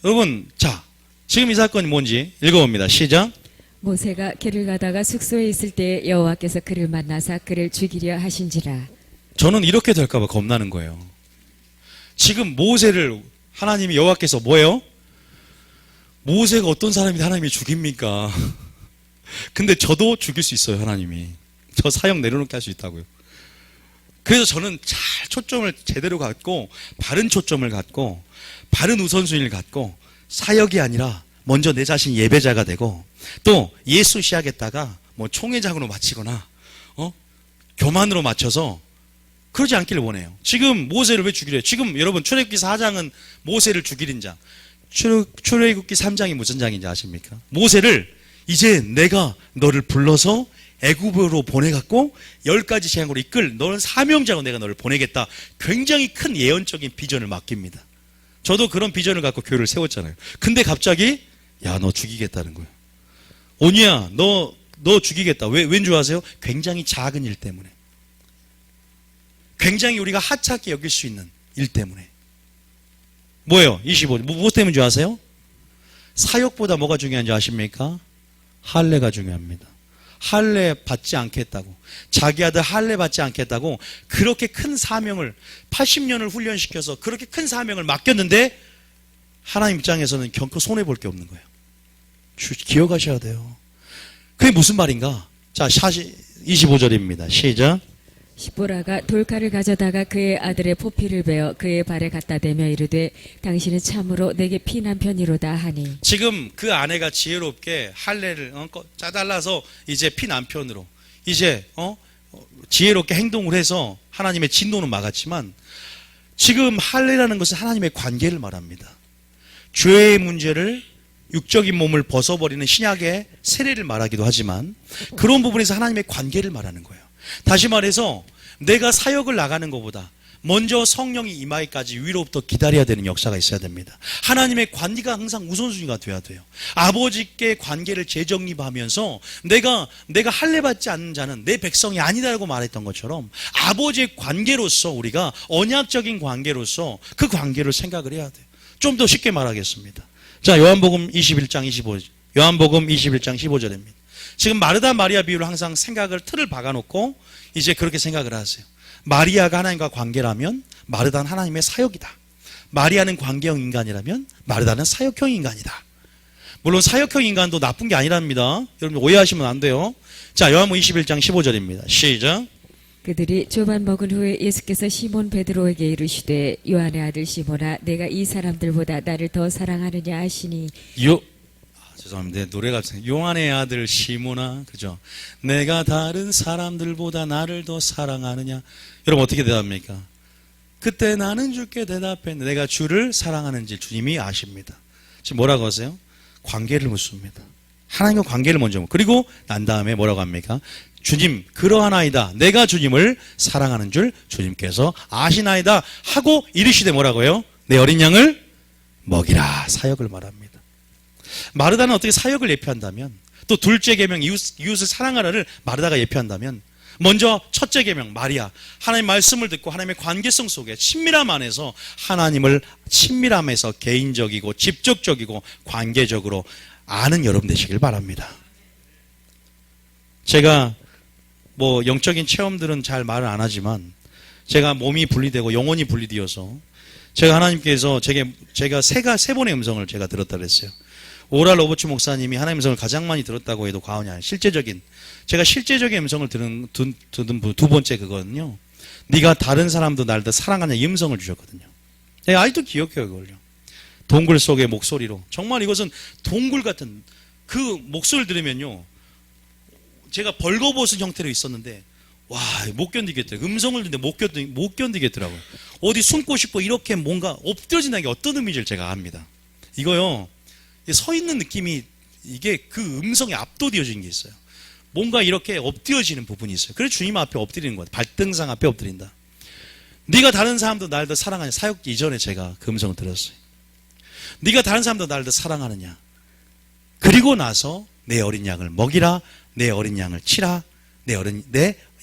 Speaker 1: 여러분, 자, 지금 이 사건이 뭔지 읽어봅니다. 시작.
Speaker 2: 모세가 길을 가다가 숙소에 있을 때 여호와께서 그를 만나사 그를 죽이려 하신지라.
Speaker 1: 저는 이렇게 될까봐 겁나는 거예요. 지금 모세를 하나님이 여호와께서 뭐예요? 모세가 어떤 사람이 하나님이 죽입니까? 근데 저도 죽일 수 있어요, 하나님이. 저 사형 내려놓게 할 수 있다고요. 그래서 저는 잘 초점을 제대로 갖고, 바른 초점을 갖고, 바른 우선순위를 갖고, 사역이 아니라 먼저 내 자신이 예배자가 되고, 또 예수 시작했다가 뭐 총회장으로 마치거나 교만으로 맞춰서 그러지 않기를 원해요. 지금 모세를 왜 죽이려 해요? 지금 여러분 출애굽기 4장은 모세를 죽이는 장, 출애굽기 3장이 무슨 장인지 아십니까? 모세를 이제 내가 너를 불러서 애굽으로 보내갖고 10가지 재앙으로 이끌 너는 사명자로 내가 너를 보내겠다. 굉장히 큰 예언적인 비전을 맡깁니다. 저도 그런 비전을 갖고 교회를 세웠잖아요. 근데 갑자기 야, 너 죽이겠다는 거예요. 오니야, 너 죽이겠다. 왠 줄 아세요? 굉장히 작은 일 때문에. 굉장히 우리가 하찮게 여길 수 있는 일 때문에. 뭐예요? 25. 무엇 때문인 줄 아세요? 사역보다 뭐가 중요한지 아십니까? 할례가 중요합니다. 할례 받지 않겠다고, 자기 아들 할례 받지 않겠다고 그렇게 큰 사명을 80년을 훈련시켜서 그렇게 큰 사명을 맡겼는데 하나님 입장에서는 결코 손해볼 게 없는 거예요. 기억하셔야 돼요. 그게 무슨 말인가? 자, 25절입니다. 시작.
Speaker 2: 시보라가 돌칼을 가져다가 그의 아들의 포피를 베어 그의 발에 갖다 대며 이르되 당신은 참으로 내게 피난 편이로다 하니.
Speaker 1: 지금 그 아내가 지혜롭게 할례를 짜달라서 이제 피난편으로 이제 지혜롭게 행동을 해서 하나님의 진노는 막았지만, 지금 할례라는 것은 하나님의 관계를 말합니다. 죄의 문제를, 육적인 몸을 벗어버리는 신약의 세례를 말하기도 하지만 그런 부분에서 하나님의 관계를 말하는 거예요. 다시 말해서 내가 사역을 나가는 것보다 먼저 성령이 임하기까지 위로부터 기다려야 되는 역사가 있어야 됩니다. 하나님의 관계가 항상 우선순위가 돼야 돼요. 아버지께 관계를 재정립하면서 내가 할례받지 않는 자는 내 백성이 아니다라고 말했던 것처럼 아버지의 관계로서 우리가 언약적인 관계로서 그 관계를 생각을 해야 돼요. 좀 더 쉽게 말하겠습니다. 자, 요한복음 21장 15절입니다. 지금 마르다 마리아 비유를 항상 생각을 틀을 박아놓고 이제 그렇게 생각을 하세요. 마리아가 하나님과 관계라면 마르다는 하나님의 사역이다. 마리아는 관계형 인간이라면 마르다는 사역형 인간이다. 물론 사역형 인간도 나쁜 게 아니랍니다. 여러분 오해하시면 안 돼요. 자, 요한복음 21장 15절입니다. 시작.
Speaker 2: 그들이 조반 먹은 후에 예수께서 시몬 베드로에게 이르시되 요한의 아들 시몬아 내가 이 사람들보다 나를 더 사랑하느냐 하시니.
Speaker 1: 죄송합니다. 노래가 요한의 아들 시몬아, 그죠? 내가 다른 사람들보다 나를 더 사랑하느냐. 여러분 어떻게 대답합니까? 그때 나는 주께 대답했는데 내가 주를 사랑하는지 주님이 아십니다. 지금 뭐라고 하세요? 관계를 묻습니다. 하나님과 관계를 먼저 묻고, 그리고 난 다음에 뭐라고 합니까? 주님 그러하나이다. 내가 주님을 사랑하는 줄 주님께서 아시나이다 하고 이르시되 뭐라고요? 내 어린 양을 먹이라. 사역을 말합니다. 마르다는 어떻게 사역을 예표한다면, 또 둘째 계명 이웃을 사랑하라를 마르다가 예표한다면, 먼저 첫째 계명 마리아, 하나님의 말씀을 듣고 하나님의 관계성 속에 친밀함 안에서 하나님을 친밀함에서 개인적이고 직접적이고 관계적으로 아는 여러분 되시길 바랍니다. 제가 뭐 영적인 체험들은 잘 말을 안 하지만 제가 몸이 분리되고 영혼이 분리되어서 제가 하나님께서 제가 세 번의 음성을 제가 들었다 그랬어요. 오랄 로버츠 목사님이 하나님의 음성을 가장 많이 들었다고 해도 과언이 아니에요. 제가 실제적인 음성을 들은 두 번째 그거는요. 네가 다른 사람도 날 더 사랑하냐 이 음성을 주셨거든요. 제가 아직도 기억해요 그걸요. 동굴 속의 목소리로. 정말 이것은 동굴 같은 그 목소리를 들으면요. 제가 벌거벗은 형태로 있었는데 와, 못 견디겠더라고요. 음성을 듣는데 못 견디겠더라고요. 어디 숨고 싶고 이렇게 뭔가 엎드려진다는 게 어떤 의미인지를 제가 압니다. 이거요. 서 있는 느낌이 이게 그 음성에 압도되어진 게 있어요. 뭔가 이렇게 엎드려지는 부분이 있어요. 그래서 주님 앞에 엎드리는 거예요. 발등상 앞에 엎드린다. 네가 다른 사람도 날 더 사랑하냐. 사역 이전에 제가 그 음성을 들었어요. 네가 다른 사람도 날 더 사랑하느냐. 그리고 나서 내 어린 양을 먹이라. 내 어린 양을 치라. 내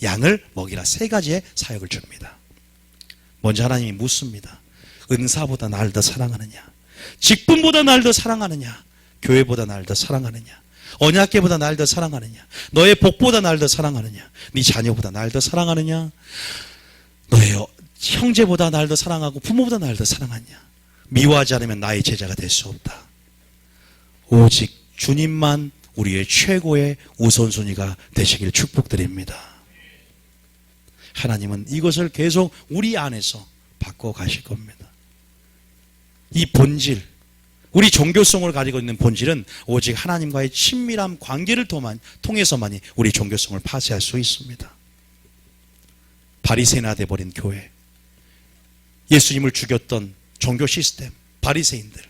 Speaker 1: 양을 먹이라. 세 가지의 사역을 줍니다. 먼저 하나님이 묻습니다. 은사보다 날 더 사랑하느냐. 직분보다 날 더 사랑하느냐. 교회보다 날 더 사랑하느냐. 언약궤보다 날 더 사랑하느냐. 너의 복보다 날 더 사랑하느냐. 네 자녀보다 날 더 사랑하느냐. 너의 형제보다 날 더 사랑하고 부모보다 날 더 사랑하느냐. 미워하지 않으면 나의 제자가 될 수 없다. 오직 주님만 우리의 최고의 우선순위가 되시길 축복드립니다. 하나님은 이것을 계속 우리 안에서 바꿔가실 겁니다. 이 본질, 우리 종교성을 가지고 있는 본질은 오직 하나님과의 친밀한 관계를 통해서만이 우리 종교성을 파쇄할 수 있습니다. 바리새인화 돼버린 교회, 예수님을 죽였던 종교 시스템, 바리새인들,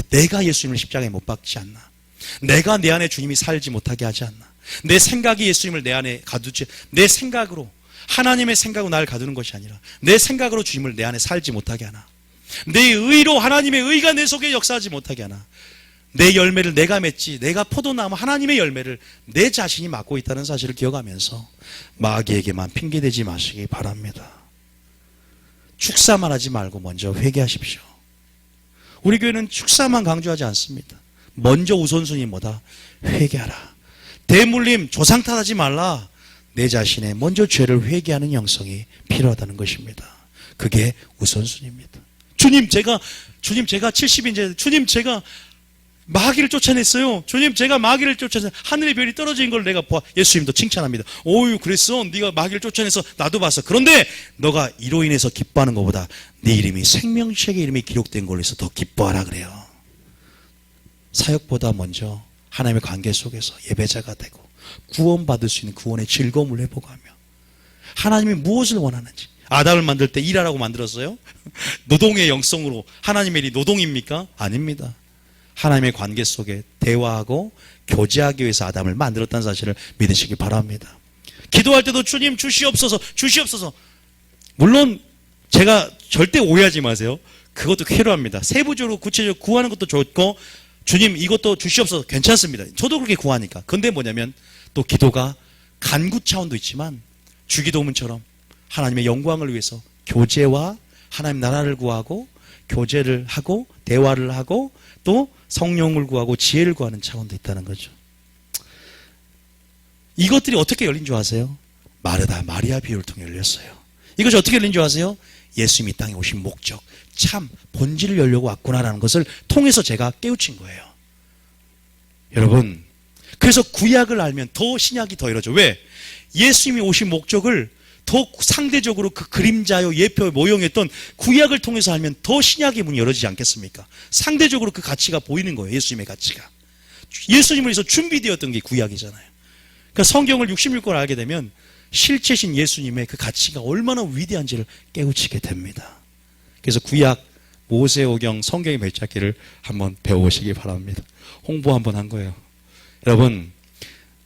Speaker 1: 내가 예수님을 십자가에 못 박지 않나, 내가 내 안에 주님이 살지 못하게 하지 않나, 내 생각이 예수님을 내 안에 가두지, 내 생각으로 하나님의 생각으로 나를 가두는 것이 아니라 내 생각으로 주님을 내 안에 살지 못하게 하나, 내 의로 하나님의 의가 내 속에 역사하지 못하게 하나, 내 열매를 내가 맺지, 내가 포도나무 하나님의 열매를 내 자신이 맡고 있다는 사실을 기억하면서 마귀에게만 핑계대지 마시기 바랍니다. 축사만 하지 말고 먼저 회개하십시오. 우리 교회는 축사만 강조하지 않습니다. 먼저 우선순위 뭐다? 회개하라. 대물림, 조상 탓하지 말라. 내 자신의 먼저 죄를 회개하는 영성이 필요하다는 것입니다. 그게 우선순위입니다. 주님 제가 70인제 주님 제가 마귀를 쫓아냈어요. 주님 제가 마귀를 쫓아내서 하늘의 별이 떨어진 걸 내가 봐. 예수님도 칭찬합니다. 오유 그랬어. 네가 마귀를 쫓아내서 나도 봤어. 그런데 너가 이로 인해서 기뻐하는 것보다 네 이름이 생명책의 이름이 기록된 걸로 해서 더 기뻐하라 그래요. 사역보다 먼저 하나님의 관계 속에서 예배자가 되고 구원받을 수 있는 구원의 즐거움을 회복하며 하나님이 무엇을 원하는지. 아담을 만들 때 일하라고 만들었어요? 노동의 영성으로 하나님의 일이 노동입니까? 아닙니다. 하나님의 관계 속에 대화하고 교제하기 위해서 아담을 만들었다는 사실을 믿으시기 바랍니다. 기도할 때도 주님 주시옵소서 주시옵소서. 물론 제가 절대 오해하지 마세요. 그것도 필요합니다. 세부적으로 구체적으로 구하는 것도 좋고 주님 이것도 주시옵소서 괜찮습니다. 저도 그렇게 구하니까. 근데 뭐냐면 또 기도가 간구 차원도 있지만 주기도문처럼 하나님의 영광을 위해서 교제와 하나님 나라를 구하고 교제를 하고 대화를 하고 또 성령을 구하고 지혜를 구하는 차원도 있다는 거죠. 이것들이 어떻게 열린 줄 아세요? 마르다 마리아 비유를 통해 열렸어요. 이것이 어떻게 열린 줄 아세요? 예수님이 이 땅에 오신 목적, 참 본질을 열려고 왔구나라는 것을 통해서 제가 깨우친 거예요. 여러분, 그래서 구약을 알면 더 신약이 더 이러죠. 왜? 예수님이 오신 목적을 더 상대적으로 그 그림자요 예표 모형했던 구약을 통해서 알면 더 신약의 문이 열어지지 않겠습니까? 상대적으로 그 가치가 보이는 거예요. 예수님의 가치가. 예수님을 위해서 준비되었던 게 구약이잖아요. 그러니까 성경을 66권을 알게 되면 실체신 예수님의 그 가치가 얼마나 위대한지를 깨우치게 됩니다. 그래서 구약, 모세오경, 성경의 맺잡기를 한번 배워보시기 바랍니다. 홍보 한번 한 거예요. 여러분,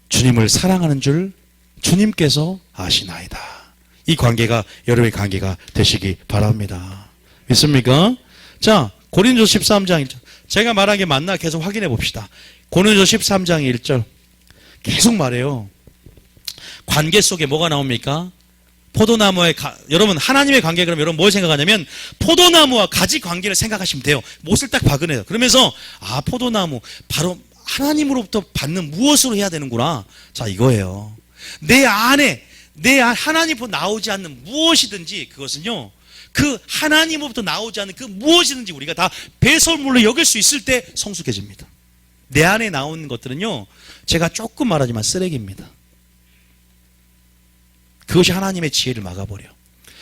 Speaker 1: 주님을 사랑하는 줄 주님께서 아시나이다. 이 관계가 여러분의 관계가 되시기 바랍니다. 믿습니까? 자, 고린도서 13장 1절. 제가 말한 게 맞나 계속 확인해 봅시다. 고린도서 13장 1절 계속 말해요. 관계 속에 뭐가 나옵니까? 포도나무의 여러분 하나님의 관계 그러면 여러분 뭘 생각하냐면 포도나무와 가지 관계를 생각하시면 돼요. 못을 딱 박으네요. 그러면서 포도나무 바로 하나님으로부터 받는 무엇으로 해야 되는구나. 자, 이거예요. 내 안에 하나님으로부터 나오지 않는 무엇이든지 그것은요. 그 하나님으로부터 나오지 않는 그 무엇이든지 우리가 다 배설물로 여길 수 있을 때 성숙해집니다. 내 안에 나오는 것들은요. 제가 조금 말하지만 쓰레기입니다. 그것이 하나님의 지혜를 막아버려.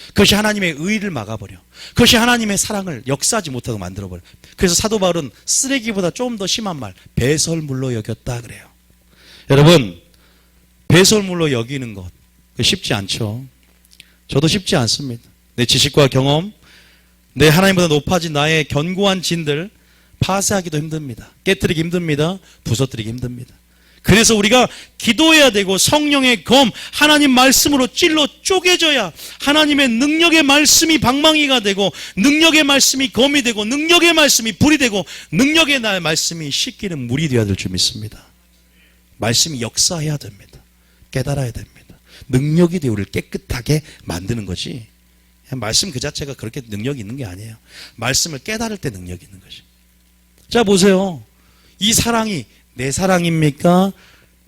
Speaker 1: 그것이 하나님의 의를 막아버려. 그것이 하나님의 사랑을 역사하지 못하고 만들어버려. 그래서 사도 바울은 쓰레기보다 좀 더 심한 말, 배설물로 여겼다 그래요. 여러분, 배설물로 여기는 것 쉽지 않죠. 저도 쉽지 않습니다. 내 지식과 경험, 내 하나님보다 높아진 나의 견고한 진들 파쇄하기도 힘듭니다. 깨뜨리기 힘듭니다. 부서뜨리기 힘듭니다. 그래서 우리가 기도해야 되고 성령의 검, 하나님 말씀으로 찔러 쪼개져야 하나님의 능력의 말씀이 방망이가 되고 능력의 말씀이 검이 되고 능력의 말씀이 불이 되고 능력의 나의 말씀이 씻기는 물이 되어야 될 줄 믿습니다. 말씀이 역사해야 됩니다. 깨달아야 됩니다. 능력이 되어 우리를 깨끗하게 만드는 거지 말씀 그 자체가 그렇게 능력이 있는 게 아니에요. 말씀을 깨달을 때 능력이 있는 거지. 자, 보세요. 이 사랑이 내 사랑입니까?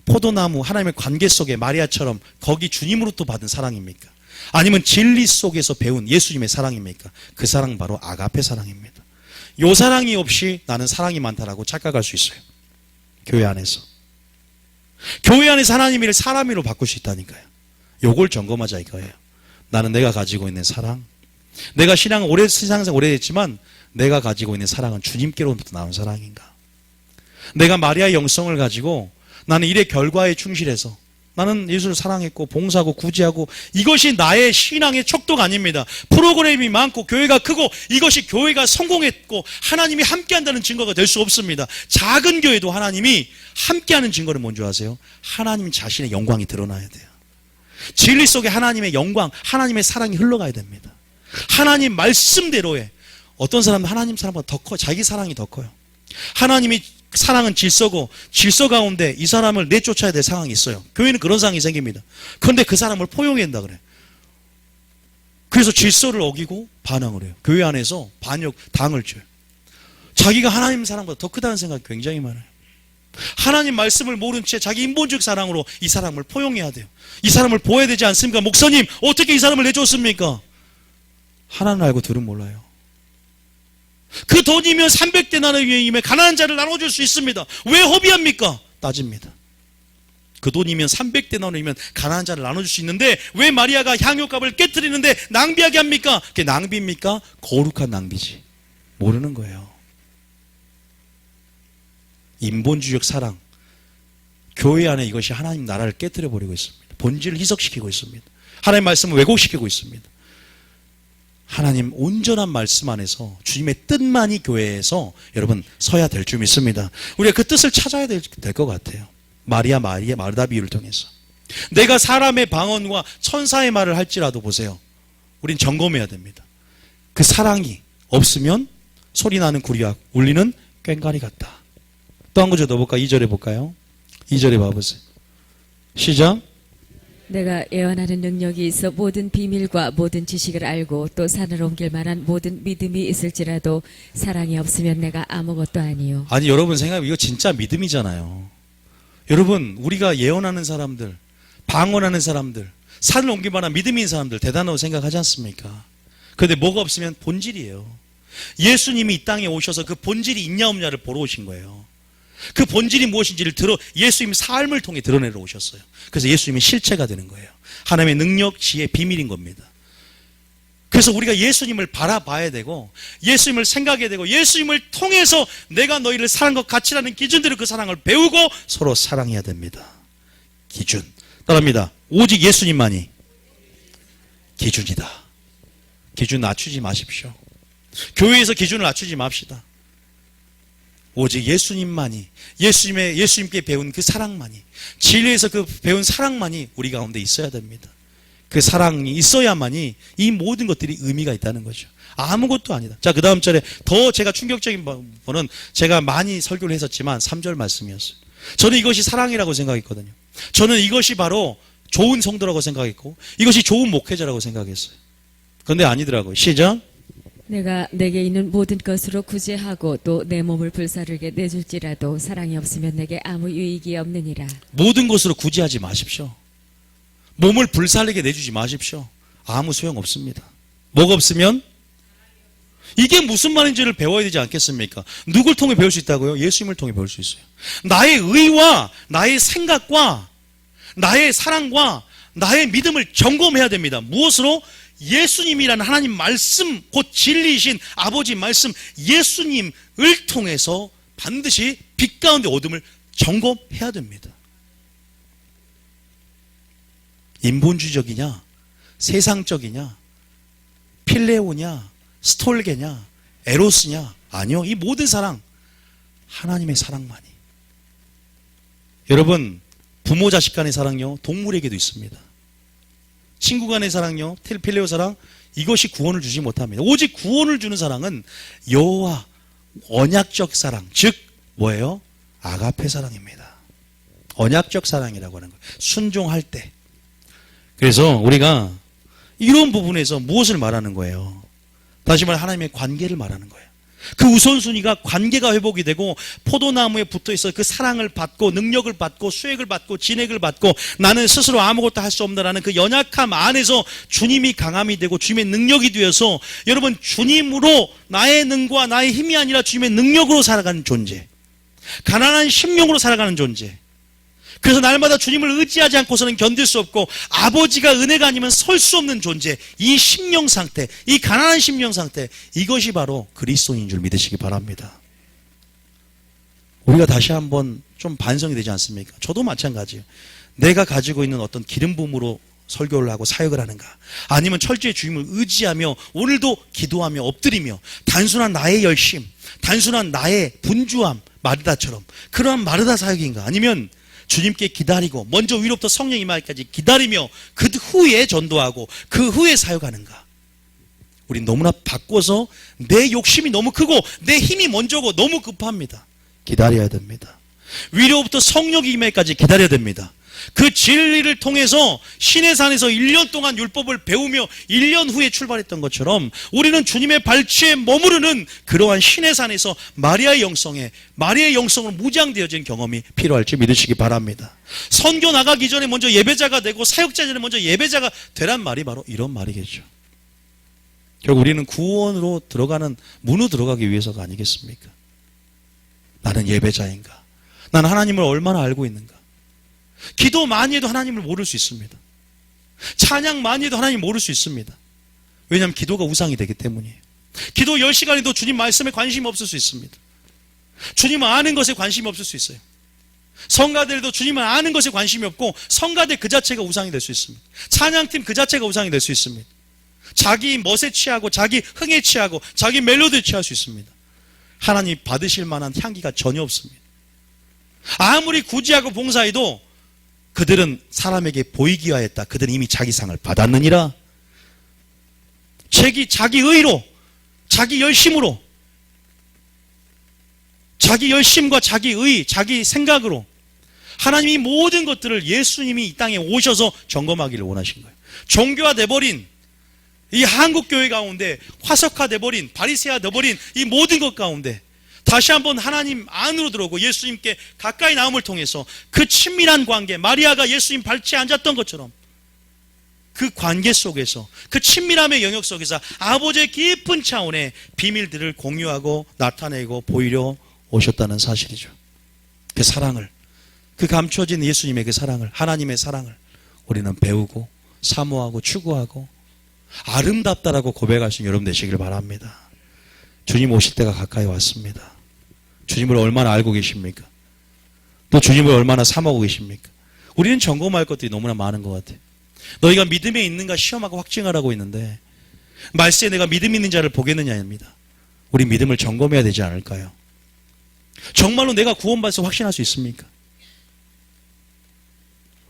Speaker 1: 포도나무 하나님의 관계 속에 마리아처럼 거기 주님으로부터 받은 사랑입니까? 아니면 진리 속에서 배운 예수님의 사랑입니까? 그 사랑 바로 아가페 사랑입니다. 요 사랑이 없이 나는 사랑이 많다라고 착각할 수 있어요. 교회 안에서. 교회 안에서 하나님을 사람으로 바꿀 수 있다니까요. 요걸 점검하자 이거예요. 나는 내가 가지고 있는 사랑. 내가 신앙생 오래됐지만 내가 가지고 있는 사랑은 주님께로부터 나온 사랑인가? 내가 마리아의 영성을 가지고 나는 일의 결과에 충실해서 나는 예수를 사랑했고 봉사하고 구제하고 이것이 나의 신앙의 척도가 아닙니다. 프로그램이 많고 교회가 크고 이것이 교회가 성공했고 하나님이 함께한다는 증거가 될 수 없습니다. 작은 교회도 하나님이 함께하는 증거는 뭔지 아세요? 하나님 자신의 영광이 드러나야 돼요. 진리 속에 하나님의 영광, 하나님의 사랑이 흘러가야 됩니다. 하나님 말씀대로에 어떤 사람은 하나님 사랑보다 더 커요. 자기 사랑이 더 커요. 하나님이 사랑은 질서고 질서 가운데 이 사람을 내쫓아야 될 상황이 있어요. 교회는 그런 상황이 생깁니다. 그런데 그 사람을 포용해야 된다 그래. 그래서 질서를 어기고 반항을 해요. 교회 안에서 당을 줘요. 자기가 하나님 사랑보다 더 크다는 생각이 굉장히 많아요. 하나님 말씀을 모른 채 자기 인본주의 사랑으로 이 사람을 포용해야 돼요. 이 사람을 보호해야 되지 않습니까? 목사님 어떻게 이 사람을 내줬습니까? 하나는 알고 둘은 몰라요. 그 돈이면 300데나리온이면 가난한 자를 나눠줄 수 있습니다. 왜 허비합니까? 따집니다. 그 돈이면 300데나리온이면 가난한 자를 나눠줄 수 있는데 왜 마리아가 향유값을 깨뜨리는데 낭비하게 합니까? 그게 낭비입니까? 거룩한 낭비지. 모르는 거예요. 인본주의적 사랑, 교회 안에 이것이 하나님 나라를 깨뜨려 버리고 있습니다. 본질을 희석시키고 있습니다. 하나님의 말씀을 왜곡시키고 있습니다. 하나님 온전한 말씀 안에서 주님의 뜻만이 교회에서 여러분 서야 될 줄 믿습니다. 우리가 그 뜻을 찾아야 될 것 같아요. 마르다 비유를 통해서 내가 사람의 방언과 천사의 말을 할지라도 보세요. 우린 점검해야 됩니다. 그 사랑이 없으면 소리 나는 구리와 울리는 꽹과리 같다. 또 한 구절 더 볼까? 2절에 볼까요? 2절에 봐보세요. 시작.
Speaker 2: 내가 예언하는 능력이 있어 모든 비밀과 모든 지식을 알고 또 산을 옮길 만한 모든 믿음이 있을지라도 사랑이 없으면 내가 아무것도 아니요.
Speaker 1: 아니 여러분 생각해 이거 진짜 믿음이잖아요. 여러분 우리가 예언하는 사람들, 방언하는 사람들, 산을 옮길 만한 믿음이 있는 사람들 대단하다고 생각하지 않습니까? 그런데 뭐가 없으면 본질이에요. 예수님이 이 땅에 오셔서 그 본질이 있냐 없냐를 보러 오신 거예요. 그 본질이 무엇인지를 예수님 삶을 통해 드러내러 오셨어요. 그래서 예수님이 실체가 되는 거예요. 하나님의 능력, 지혜, 비밀인 겁니다. 그래서 우리가 예수님을 바라봐야 되고 예수님을 생각해야 되고 예수님을 통해서 내가 너희를 사랑한 것 같이라는 기준대로 그 사랑을 배우고 서로 사랑해야 됩니다. 기준. 따라합니다. 오직 예수님만이 기준이다. 기준 낮추지 마십시오. 교회에서 기준을 낮추지 맙시다. 오직 예수님만이 예수님께 배운 그 사랑만이 진리에서 그 배운 사랑만이 우리 가운데 있어야 됩니다. 그 사랑이 있어야만이 이 모든 것들이 의미가 있다는 거죠. 아무것도 아니다. 자, 그 다음 절에 더 제가 충격적인 부분은 제가 많이 설교를 했었지만 3절 말씀이었어요. 저는 이것이 사랑이라고 생각했거든요. 저는 이것이 바로 좋은 성도라고 생각했고 이것이 좋은 목회자라고 생각했어요. 그런데 아니더라고요. 시작.
Speaker 2: 내가 내게 있는 모든 것으로 구제하고 또 내 몸을 불사르게 내줄지라도 사랑이 없으면 내게 아무 유익이 없느니라.
Speaker 1: 모든 것으로 구제하지 마십시오. 몸을 불살리게 내주지 마십시오. 아무 소용 없습니다. 뭐가 없으면? 이게 무슨 말인지를 배워야 되지 않겠습니까? 누굴 통해 배울 수 있다고요? 예수님을 통해 배울 수 있어요. 나의 의와 나의 생각과 나의 사랑과 나의 믿음을 점검해야 됩니다. 무엇으로? 예수님이라는 하나님 말씀, 곧 진리이신 아버지 말씀 예수님을 통해서 반드시 빛 가운데 어둠을 점검해야 됩니다. 인본주의적이냐, 세상적이냐, 필레오냐, 스톨게냐, 에로스냐, 아니요. 이 모든 사랑 하나님의 사랑만이. 여러분, 부모 자식 간의 사랑요, 동물에게도 있습니다. 친구 간의 사랑요, 필레오 사랑, 이것이 구원을 주지 못합니다. 오직 구원을 주는 사랑은 여호와 언약적 사랑, 즉 뭐예요? 아가페 사랑입니다. 언약적 사랑이라고 하는 거예요. 순종할 때. 그래서 우리가 이런 부분에서 무엇을 말하는 거예요? 다시 말해 하나님의 관계를 말하는 거예요. 그 우선순위가 관계가 회복이 되고 포도나무에 붙어있어 그 사랑을 받고 능력을 받고 수액을 받고 진액을 받고 나는 스스로 아무것도 할 수 없다라는 그 연약함 안에서 주님이 강함이 되고 주님의 능력이 되어서 여러분 주님으로 나의 능과 나의 힘이 아니라 주님의 능력으로 살아가는 존재, 가난한 심령으로 살아가는 존재. 그래서 날마다 주님을 의지하지 않고서는 견딜 수 없고 아버지가 은혜가 아니면 설 수 없는 존재, 이 심령 상태, 이 가난한 심령 상태, 이것이 바로 그리스도인인 줄 믿으시기 바랍니다. 우리가 다시 한번 좀 반성이 되지 않습니까? 저도 마찬가지예요. 내가 가지고 있는 어떤 기름 부음으로 설교를 하고 사역을 하는가, 아니면 철저히 주님을 의지하며 오늘도 기도하며 엎드리며 단순한 나의 열심, 단순한 나의 분주함, 마르다처럼 그러한 마르다 사역인가, 아니면 주님께 기다리고 먼저 위로부터 성령 임하기까지 기다리며 그 후에 전도하고 그 후에 사역하는가. 우린 너무나 바꿔서 내 욕심이 너무 크고 내 힘이 먼저고 너무 급합니다. 기다려야 됩니다. 위로부터 성령이 임하기까지 기다려야 됩니다. 그 진리를 통해서 시내산에서 1년 동안 율법을 배우며 1년 후에 출발했던 것처럼 우리는 주님의 발치에 머무르는 그러한 시내산에서 마리아의 영성으로 무장되어진 경험이 필요할지 믿으시기 바랍니다. 선교 나가기 전에 먼저 예배자가 되고 사역자 전에 먼저 예배자가 되란 말이 바로 이런 말이겠죠. 결국 우리는 구원으로 들어가는 문으로 들어가기 위해서가 아니겠습니까? 나는 예배자인가? 나는 하나님을 얼마나 알고 있는가? 기도 많이 해도 하나님을 모를 수 있습니다. 찬양 많이 해도 하나님 모를 수 있습니다. 왜냐하면 기도가 우상이 되기 때문이에요. 기도 10시간 해도 주님 말씀에 관심이 없을 수 있습니다. 주님을 아는 것에 관심이 없을 수 있어요. 성가대도 주님을 아는 것에 관심이 없고 성가대 그 자체가 우상이 될 수 있습니다. 찬양팀 그 자체가 우상이 될 수 있습니다. 자기 멋에 취하고 자기 흥에 취하고 자기 멜로디에 취할 수 있습니다. 하나님 받으실 만한 향기가 전혀 없습니다. 아무리 구제하고 봉사해도 그들은 사람에게 보이기 위하였다. 그들은 이미 자기 상을 받았느니라. 자기 의로, 자기 열심으로, 자기 열심과 자기 의, 자기 생각으로 하나님이 모든 것들을 예수님이 이 땅에 오셔서 점검하기를 원하신 거예요. 종교화돼버린 이 한국교회 가운데, 화석화돼버린, 바리새화돼버린 이 모든 것 가운데 다시 한번 하나님 안으로 들어오고 예수님께 가까이 나옴을 통해서 그 친밀한 관계, 마리아가 예수님 발치에 앉았던 것처럼 그 관계 속에서, 그 친밀함의 영역 속에서 아버지의 깊은 차원의 비밀들을 공유하고 나타내고 보이려 오셨다는 사실이죠. 그 사랑을, 그 감춰진 예수님의 그 사랑을, 하나님의 사랑을 우리는 배우고 사모하고 추구하고 아름답다라고 고백할 수 있는 여러분 되시길 바랍니다. 주님 오실 때가 가까이 왔습니다. 주님을 얼마나 알고 계십니까? 또 주님을 얼마나 사모하고 계십니까? 우리는 점검할 것들이 너무나 많은 것 같아요. 너희가 믿음에 있는가 시험하고 확증하라고 있는데 말세에 내가 믿음 있는 자를 보겠느냐입니다. 우리 믿음을 점검해야 되지 않을까요? 정말로 내가 구원받아서 확신할 수 있습니까?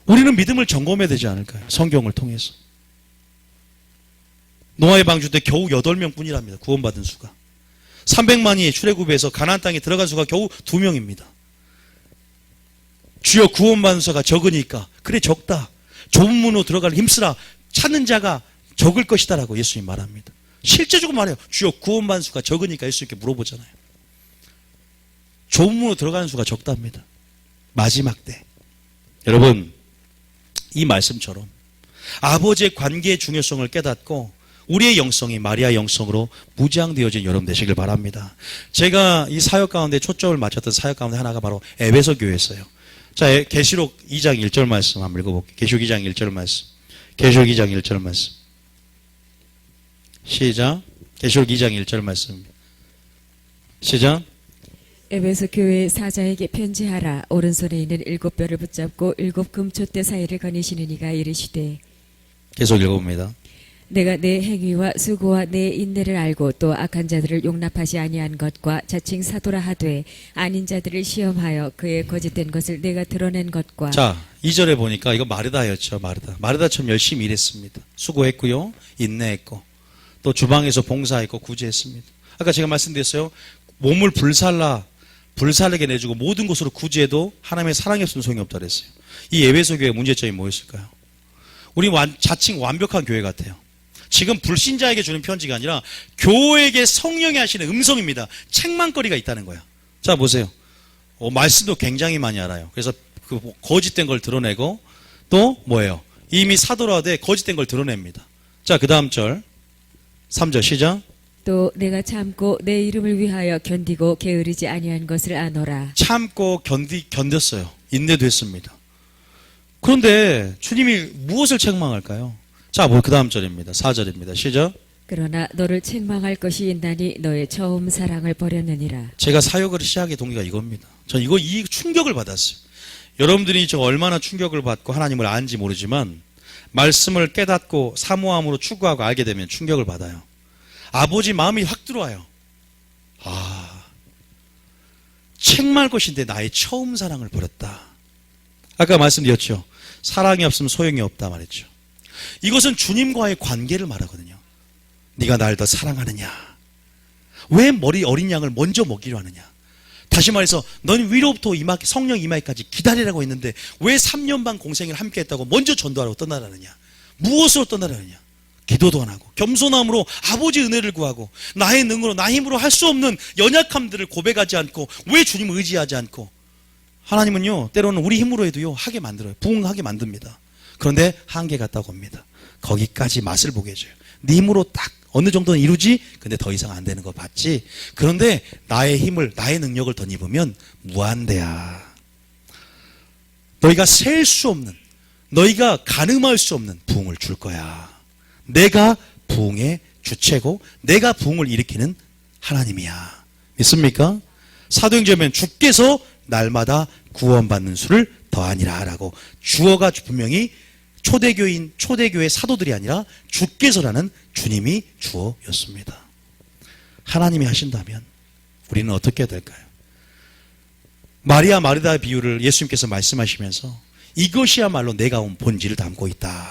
Speaker 1: 우리는 믿음을 점검해야 되지 않을까요? 성경을 통해서. 노아의 방주 때 겨우 8명 뿐이랍니다. 구원받은 수가. 300만이 출애굽에서 가나안 땅에 들어간 수가 겨우 2명입니다. 주여 구원받은 수가 적으니까 그래 적다. 좁은 문으로 들어갈 힘쓰라. 찾는 자가 적을 것이다 라고 예수님 말합니다. 실제적으로 말해요. 주여 구원받은 수가 적으니까 예수님께 물어보잖아요. 좁은 문으로 들어가는 수가 적답니다. 마지막 때. 여러분 이 말씀처럼 아버지의 관계의 중요성을 깨닫고 우리의 영성이 마리아의 영성으로 무장되어진 여러분 되시길 바랍니다. 제가 이 사역 가운데 초점을 맞췄던 사역 가운데 하나가 바로 에베소 교회였어요. 자, 계시록 2장 1절 말씀 한번 읽어볼게요. 계시록 2장 1절 말씀. 계시록 2장 1절 말씀. 시작. 계시록 2장 1절 말씀. 시작.
Speaker 2: 에베소 교회 사자에게 편지하라. 오른손에 있는 7뼈를 붙잡고 7 금촛대 사이를 거니시는 이가 이르시되.
Speaker 1: 계속 읽어봅니다.
Speaker 2: 내가 내 행위와 수고와 내 인내를 알고 또 악한 자들을 용납하지 아니한 것과 자칭 사도라 하되 아닌 자들을 시험하여 그의 거짓된 것을 내가 드러낸 것과.
Speaker 1: 자, 2절에 보니까 이거 마르다였죠. 마르다처럼 열심히 일했습니다. 수고했고요. 인내했고 또 주방에서 봉사했고 구제했습니다. 아까 제가 말씀드렸어요. 몸을 불살르게 내주고 모든 것으로 구제해도 하나님의 사랑이 없으면 소용이 없다 그랬어요. 이 에베소 교회의 문제점이 뭐였을까요? 우리 자칭 완벽한 교회 같아요. 지금 불신자에게 주는 편지가 아니라 교회에게 성령이 하시는 음성입니다. 책망거리가 있다는 거야. 자, 보세요. 말씀도 굉장히 많이 알아요. 그래서 그 거짓된 걸 드러내고 또 뭐예요? 이미 사도라되 거짓된 걸 드러냅니다. 자, 그 다음 절 3절 시작.
Speaker 2: 또 내가 참고 내 이름을 위하여 견디고 게으르지 아니한 것을 아노라.
Speaker 1: 참고 견뎠어요. 인내도 했습니다. 그런데 주님이 무엇을 책망할까요? 자, 그 다음 절입니다. 4절입니다. 시작.
Speaker 2: 그러나 너를 책망할 것이 있나니 너의 처음 사랑을 버렸느니라.
Speaker 1: 제가 사역을 시작의 동기가 이겁니다. 전 이 충격을 받았어요. 여러분들이 저 얼마나 충격을 받고 하나님을 아는지 모르지만 말씀을 깨닫고 사모함으로 추구하고 알게 되면 충격을 받아요. 아버지 마음이 확 들어와요. 책망할 것인데 나의 처음 사랑을 버렸다. 아까 말씀드렸죠. 사랑이 없으면 소용이 없다 말했죠. 이것은 주님과의 관계를 말하거든요. 네가 날 더 사랑하느냐? 왜 어린 양을 먼저 먹기로 하느냐? 다시 말해서 넌 위로부터 성령 임하기까지 기다리라고 했는데 왜 3년 반 공생을 함께 했다고 먼저 전도하라고 떠나라느냐? 무엇으로 떠나라느냐? 기도도 안 하고 겸손함으로 아버지 은혜를 구하고 나의 능으로 나 힘으로 할 수 없는 연약함들을 고백하지 않고 왜 주님을 의지하지 않고. 하나님은요 때로는 우리 힘으로 해도요 하게 만들어요. 부응하게 만듭니다. 그런데 한계가 있다고 합니다. 거기까지 맛을 보게 해줘요. 네 힘으로 딱 어느 정도는 이루지. 근데 더 이상 안 되는 거 봤지. 그런데 나의 힘을 나의 능력을 덧입으면 무한대야. 너희가 셀 수 없는, 너희가 가늠할 수 없는 부흥을 줄 거야. 내가 부흥의 주체고 내가 부흥을 일으키는 하나님이야. 믿습니까? 사도행전에 주께서 날마다 구원받는 수를 더하니라 라고 주어가 분명히 초대교회 사도들이 아니라 주께서라는 주님이 주어였습니다. 하나님이 하신다면 우리는 어떻게 해야 될까요? 마리아 마르다의 비유를 예수님께서 말씀하시면서 이것이야말로 내가 온 본질을 담고 있다.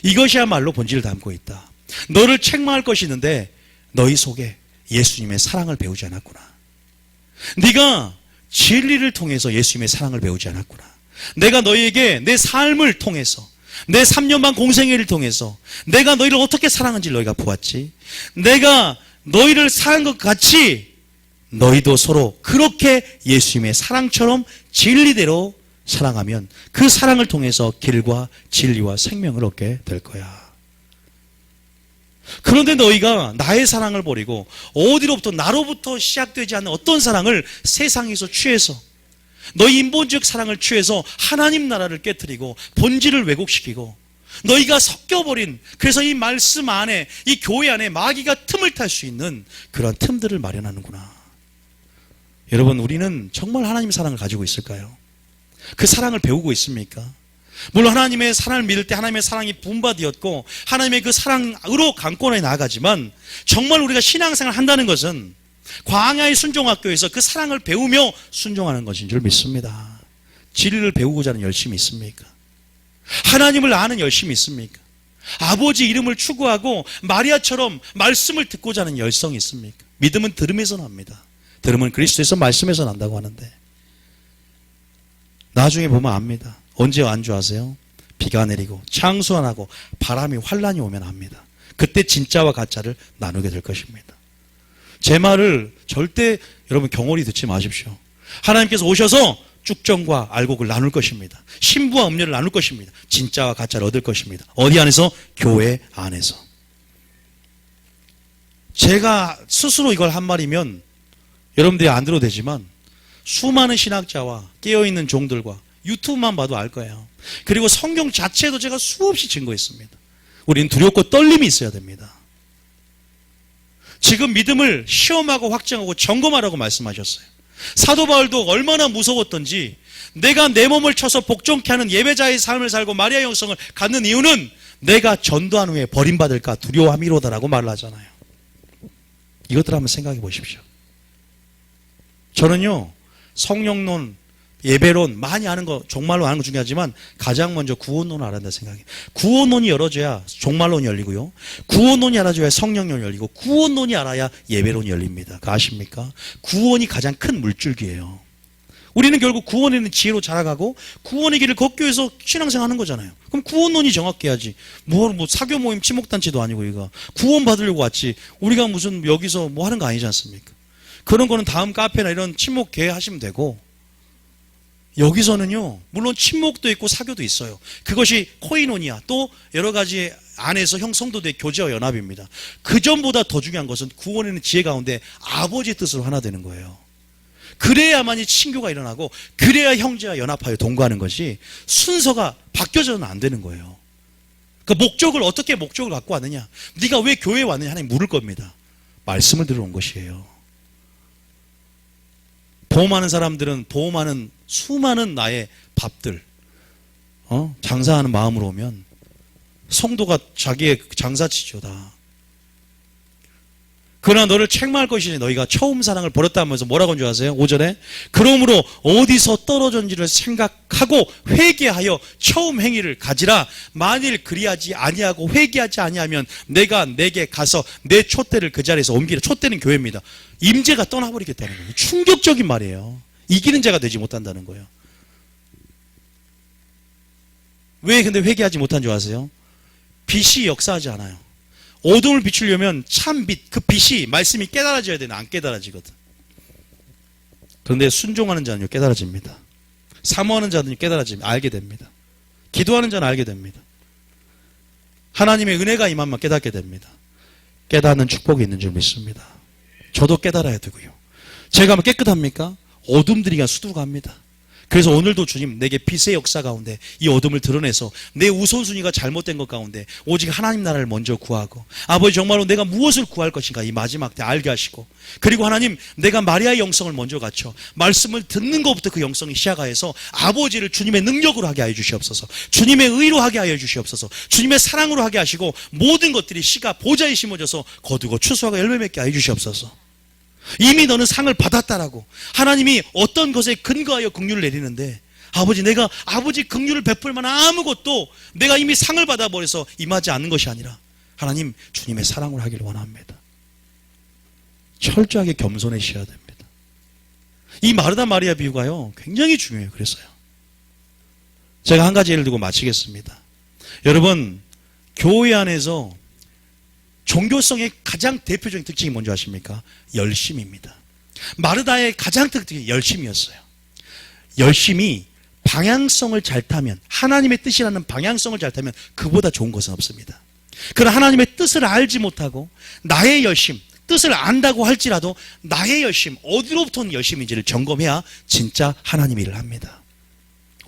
Speaker 1: 이것이야말로 본질을 담고 있다. 너를 책망할 것이 있는데 너희 속에 예수님의 사랑을 배우지 않았구나. 네가 진리를 통해서 예수님의 사랑을 배우지 않았구나. 내가 너희에게 내 삶을 통해서 내 3년 반 공생애를 통해서 내가 너희를 어떻게 사랑한지 너희가 보았지. 내가 너희를 사랑한 것 같이 너희도 서로 그렇게 예수님의 사랑처럼 진리대로 사랑하면 그 사랑을 통해서 길과 진리와 생명을 얻게 될 거야. 그런데 너희가 나의 사랑을 버리고 어디로부터 나로부터 시작되지 않는 어떤 사랑을 세상에서 취해서 너희 인본주의 사랑을 취해서 하나님 나라를 깨뜨리고 본질을 왜곡시키고 너희가 섞여버린, 그래서 이 말씀 안에 이 교회 안에 마귀가 틈을 탈 수 있는 그런 틈들을 마련하는구나. 여러분, 우리는 정말 하나님의 사랑을 가지고 있을까요? 그 사랑을 배우고 있습니까? 물론 하나님의 사랑을 믿을 때 하나님의 사랑이 분바되었고 하나님의 그 사랑으로 강권에 나아가지만 정말 우리가 신앙생활을 한다는 것은 광야의 순종학교에서 그 사랑을 배우며 순종하는 것인 줄 믿습니다. 진리를 배우고자 하는 열심이 있습니까? 하나님을 아는 열심이 있습니까? 아버지 이름을 추구하고 마리아처럼 말씀을 듣고자 하는 열성이 있습니까? 믿음은 들음에서 납니다. 들음은 그리스도에서 말씀에서 난다고 하는데 나중에 보면 압니다. 언제 안 줄 아세요? 비가 내리고 창수 안 하고 바람이 환란이 오면 압니다. 그때 진짜와 가짜를 나누게 될 것입니다. 제 말을 절대 여러분 경홀히 듣지 마십시오. 하나님께서 오셔서 쭉정과 알곡을 나눌 것입니다. 신부와 음료를 나눌 것입니다. 진짜와 가짜를 얻을 것입니다. 어디 안에서? 교회 안에서. 제가 스스로 이걸 한 말이면 여러분들이 안 들어도 되지만 수많은 신학자와 깨어있는 종들과 유튜브만 봐도 알 거예요. 그리고 성경 자체도 제가 수없이 증거했습니다. 우리는 두렵고 떨림이 있어야 됩니다. 지금 믿음을 시험하고 확증하고 점검하라고 말씀하셨어요. 사도 바울도 얼마나 무서웠던지 내가 내 몸을 쳐서 복종케 하는 예배자의 삶을 살고 마리아 영성을 갖는 이유는 내가 전도한 후에 버림받을까 두려워함이로다라고 말을 하잖아요. 이것들 한번 생각해 보십시오. 저는요 성령론, 예배론 많이 아는 거 종말론 아는 거 중요하지만 가장 먼저 구원론을 알아야 된다 생각해요. 구원론이 열어져야 종말론이 열리고요. 구원론이 알아져야 성령론이 열리고 구원론이 알아야 예배론이 열립니다. 그거 아십니까? 구원이 가장 큰 물줄기예요. 우리는 결국 구원에 있는 지혜로 자라가고 구원의 길을 걷기 위해서 신앙생활 하는 거잖아요. 그럼 구원론이 정확해야지. 뭐 사교 모임 친목단체도 아니고 이거 구원 받으려고 왔지. 우리가 무슨 여기서 뭐 하는 거 아니지 않습니까? 그런 거는 다음 카페나 이런 친목회 하시면 되고 여기서는요 물론 친목도 있고 사교도 있어요. 그것이 코이노니아 또 여러 가지 안에서 성도들의 교제와 연합입니다. 그 전보다 더 중요한 것은 구원에 있는 지혜 가운데 아버지의 뜻으로 하나 되는 거예요. 그래야만이 친교가 일어나고 그래야 형제와 연합하여 동거하는 것이 순서가 바뀌어져는 안 되는 거예요. 그 목적을 어떻게 목적을 갖고 왔느냐, 네가 왜 교회에 왔느냐 하나님 물을 겁니다. 말씀을 들으러 온 것이에요. 보험하는 사람들은 보험하는 수많은 나의 밥들 장사하는 마음으로 오면 성도가 자기의 장사치죠 다. 그러나 너를 책망할 것이니 너희가 처음 사랑을 버렸다 하면서 뭐라고 한 줄 아세요? 5절에 그러므로 어디서 떨어졌는지를 생각하고 회개하여 처음 행위를 가지라. 만일 그리하지 아니하고 회개하지 아니하면 내가 내게 가서 내 촛대를 그 자리에서 옮기라. 촛대는 교회입니다. 임재가 떠나버리겠다는 거예요. 충격적인 말이에요. 이기는 자가 되지 못한다는 거예요. 왜 근데 회개하지 못한 줄 아세요? 빛이 역사하지 않아요. 어둠을 비추려면 참 빛, 그 빛이 말씀이 깨달아져야 되는 안 깨달아지거든. 그런데 순종하는 자는 깨달아집니다. 사모하는 자는 깨달아집니다. 알게 됩니다. 기도하는 자는 알게 됩니다. 하나님의 은혜가 임하면 깨닫게 됩니다. 깨닫는 축복이 있는 줄 믿습니다. 저도 깨달아야 되고요. 제가 하면 깨끗합니까? 어둠들이 그냥 수두룩합니다. 그래서 오늘도 주님 내게 빛의 역사 가운데 이 어둠을 드러내서 내 우선순위가 잘못된 것 가운데 오직 하나님 나라를 먼저 구하고 아버지 정말로 내가 무엇을 구할 것인가 이 마지막 때 알게 하시고 그리고 하나님 내가 마리아의 영성을 먼저 갖춰 말씀을 듣는 것부터 그 영성이 시작하여서 아버지를 주님의 능력으로 하게 하여 주시옵소서. 주님의 의로 하게 하여 주시옵소서. 주님의 사랑으로 하게 하시고 모든 것들이 씨가 보좌에 심어져서 거두고 추수하고 열매 맺게 하여 주시옵소서. 이미 너는 상을 받았다라고 하나님이 어떤 것에 근거하여 긍휼을 내리는데 아버지 내가 아버지 긍휼을 베풀 만한 아무것도 내가 이미 상을 받아버려서 임하지 않는 것이 아니라 하나님 주님의 사랑을 하기를 원합니다. 철저하게 겸손해지셔야 됩니다. 이 마르다 마리아 비유가요 굉장히 중요해요. 그래서요 제가 한 가지 예를 들고 마치겠습니다. 여러분 교회 안에서 종교성의 가장 대표적인 특징이 뭔지 아십니까? 열심입니다. 마르다의 가장 특징이 열심이었어요. 열심이 방향성을 잘 타면 하나님의 뜻이라는 방향성을 잘 타면 그보다 좋은 것은 없습니다. 그러나 하나님의 뜻을 알지 못하고 나의 열심, 뜻을 안다고 할지라도 나의 열심, 어디로부터 온 열심인지를 점검해야 진짜 하나님 일을 합니다.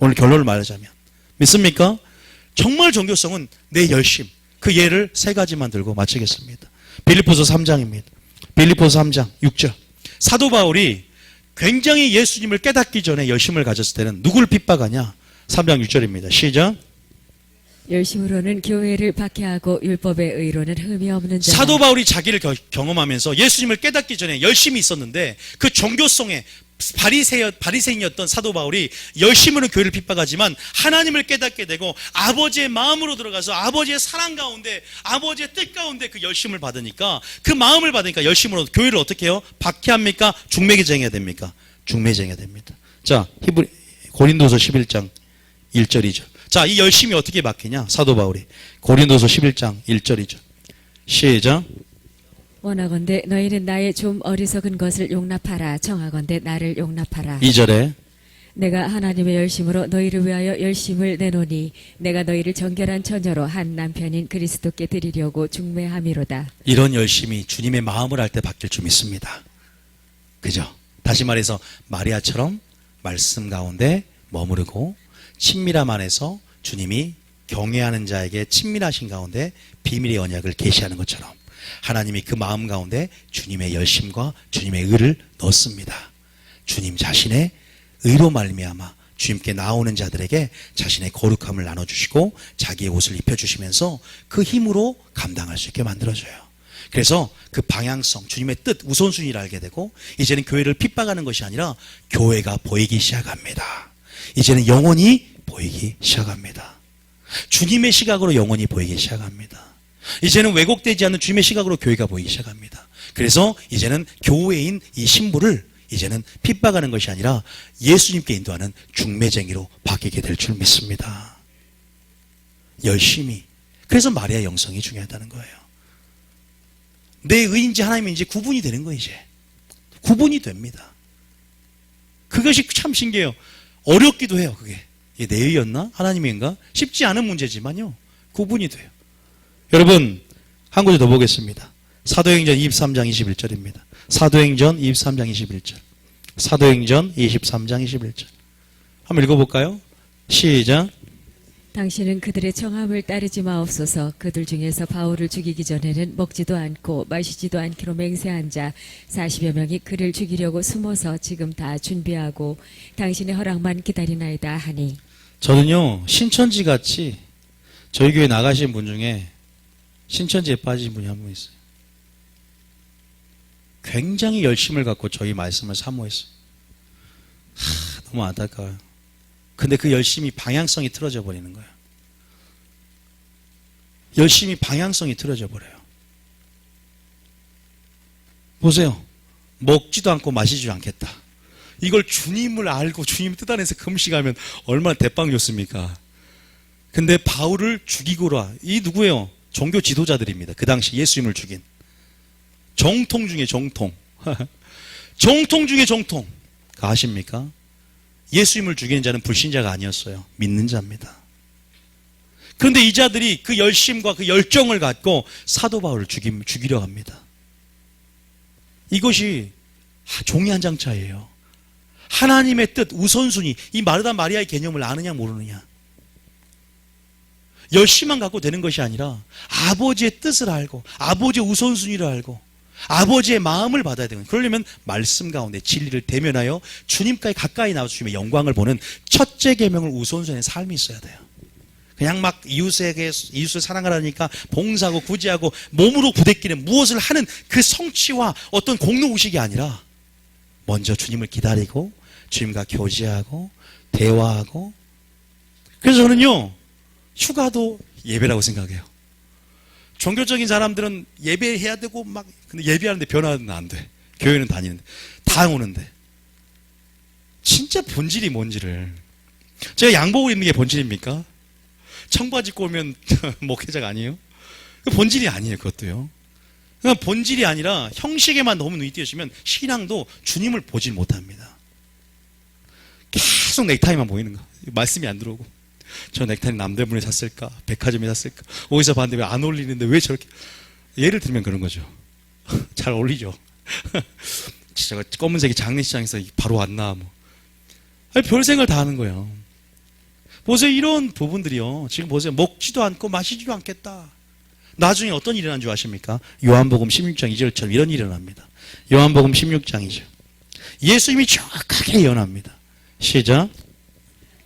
Speaker 1: 오늘 결론을 말하자면 믿습니까? 정말 종교성은 내 열심, 그 예를 세 가지만 들고 마치겠습니다. 빌립보서 3장입니다. 빌립보서 3장 6절. 사도 바울이 굉장히 예수님을 깨닫기 전에 열심을 가졌을 때는 누구를 핍박하냐? 3장 6절입니다. 시작.
Speaker 2: 열심으로는 교회를 박해하고 율법의 의로는 흠이 없는 자.
Speaker 1: 사도 바울이 자기를 경험하면서 예수님을 깨닫기 전에 열심히 있었는데 그 종교성에 바리새인이었던 사도 바울이 열심으로 교회를 핍박하지만 하나님을 깨닫게 되고 아버지의 마음으로 들어가서 아버지의 사랑 가운데 아버지의 뜻 가운데 그 열심을 받으니까 그 마음을 받으니까 열심으로 교회를 어떻게 해요? 박해합니까? 중매쟁해야 됩니까? 중매쟁해야 됩니다. 자, 고린도서 11장 1절이죠. 자, 이 열심이 어떻게 바뀌냐? 사도 바울이 고린도서 11장 1절이죠. 시작.
Speaker 2: 원하건대 너희는 나의 좀 어리석은 것을 용납하라. 청하건대 나를 용납하라.
Speaker 1: 2절에
Speaker 2: 내가 하나님의 열심으로 너희를 위하여 열심을 내노니 내가 너희를 정결한 처녀로 한 남편인 그리스도께 드리려고 중매함이로다.
Speaker 1: 이런 열심이 주님의 마음을 알 때 바뀔 줄 믿습니다. 그죠? 다시 말해서 마리아처럼 말씀 가운데 머무르고 친밀함 안에서 주님이 경외하는 자에게 친밀하신 가운데 비밀의 언약을 계시하는 것처럼 하나님이 그 마음 가운데 주님의 열심과 주님의 의를 넣습니다. 주님 자신의 의로 말미암아 주님께 나오는 자들에게 자신의 거룩함을 나눠주시고 자기의 옷을 입혀주시면서 그 힘으로 감당할 수 있게 만들어줘요. 그래서 그 방향성, 주님의 뜻, 우선순위를 알게 되고 이제는 교회를 핍박하는 것이 아니라 교회가 보이기 시작합니다. 이제는 영혼이 보이기 시작합니다. 주님의 시각으로 영혼이 보이기 시작합니다. 이제는 왜곡되지 않는 주님의 시각으로 교회가 보이기 시작합니다. 그래서 이제는 교회인 이 신부를 이제는 핍박하는 것이 아니라 예수님께 인도하는 중매쟁이로 바뀌게 될 줄 믿습니다. 열심히. 그래서 마리아 영성이 중요하다는 거예요. 내 의인지 하나님인지 구분이 되는 거예요. 이제 구분이 됩니다. 그것이 참 신기해요. 어렵기도 해요. 그게 이게 내 의였나? 하나님인가? 쉽지 않은 문제지만요 구분이 돼요. 여러분 한 구절 더 보겠습니다. 사도행전 23장 21절입니다. 사도행전 23장 21절. 사도행전 23장 21절. 한번 읽어볼까요? 시작.
Speaker 2: 당신은 그들의 청함을 따르지 마옵소서. 그들 중에서 바울을 죽이기 전에는 먹지도 않고 마시지도 않기로 맹세한 자 40여 명이 그를 죽이려고 숨어서 지금 다 준비하고 당신의 허락만 기다리나이다 하니.
Speaker 1: 저는요 신천지 같이 저희 교회 나가신 분 중에 신천지에 빠진 분이 한 분 있어요. 굉장히 열심을 갖고 저희 말씀을 사모했어요. 너무 안타까워요. 근데 그 열심이 방향성이 틀어져 버리는 거예요. 열심히 방향성이 틀어져 버려요. 보세요. 먹지도 않고 마시지도 않겠다. 이걸 주님을 알고 주님 뜻 안에서 금식하면 얼마나 대빵 좋습니까? 근데 바울을 죽이고라. 이 누구예요? 종교 지도자들입니다. 그 당시 예수님을 죽인. 정통 중에 정통. 정통 중에 정통. 아십니까? 예수님을 죽이는 자는 불신자가 아니었어요. 믿는 자입니다. 그런데 이 자들이 그 열심과 그 열정을 갖고 사도 바울을 죽이려 합니다. 이것이 종이 한 장 차이예요. 하나님의 뜻, 우선순위, 이 마르다 마리아의 개념을 아느냐 모르느냐. 열심만 갖고 되는 것이 아니라 아버지의 뜻을 알고 아버지의 우선순위를 알고 아버지의 마음을 받아야 되는. 그러려면 말씀 가운데 진리를 대면하여 주님까지 가까이 나와서 주님의 영광을 보는 첫째 계명을 우선순위의 삶이 있어야 돼요. 그냥 막 이웃을 사랑하라니까 봉사하고 구제하고 몸으로 부대끼는 무엇을 하는 그 성취와 어떤 공로의식이 아니라 먼저 주님을 기다리고 주님과 교제하고 대화하고. 그래서 저는요 휴가도 예배라고 생각해요. 종교적인 사람들은 예배해야 되고 막 근데 예배하는데 변화는 안 돼. 교회는 다니는데 다 오는데 진짜 본질이 뭔지를. 제가 양복을 입는 게 본질입니까? 청바지 입고 오면 목회자가 아니에요? 본질이 아니에요. 그것도요. 그러니까 본질이 아니라 형식에만 너무 눈이 띄어지면 신앙도 주님을 보질 못합니다. 계속 넥타이만 보이는 거. 말씀이 안 들어오고 저 넥타이 남대문에 샀을까? 백화점에 샀을까? 어디서 봤는데 왜 안 어울리는데 왜 저렇게. 예를 들면 그런 거죠. 잘 어울리죠. 진짜 검은색이 장례식장에서 바로 왔나 뭐. 아니, 별 생각을 다 하는 거예요. 보세요. 이런 부분들이요. 지금 보세요. 먹지도 않고 마시지도 않겠다. 나중에 어떤 일이 일어난 줄 아십니까? 요한복음 16장 2절처럼 이런 일이 일어납니다. 요한복음 16장이죠. 예수님이 정확하게 예언합니다. 시작.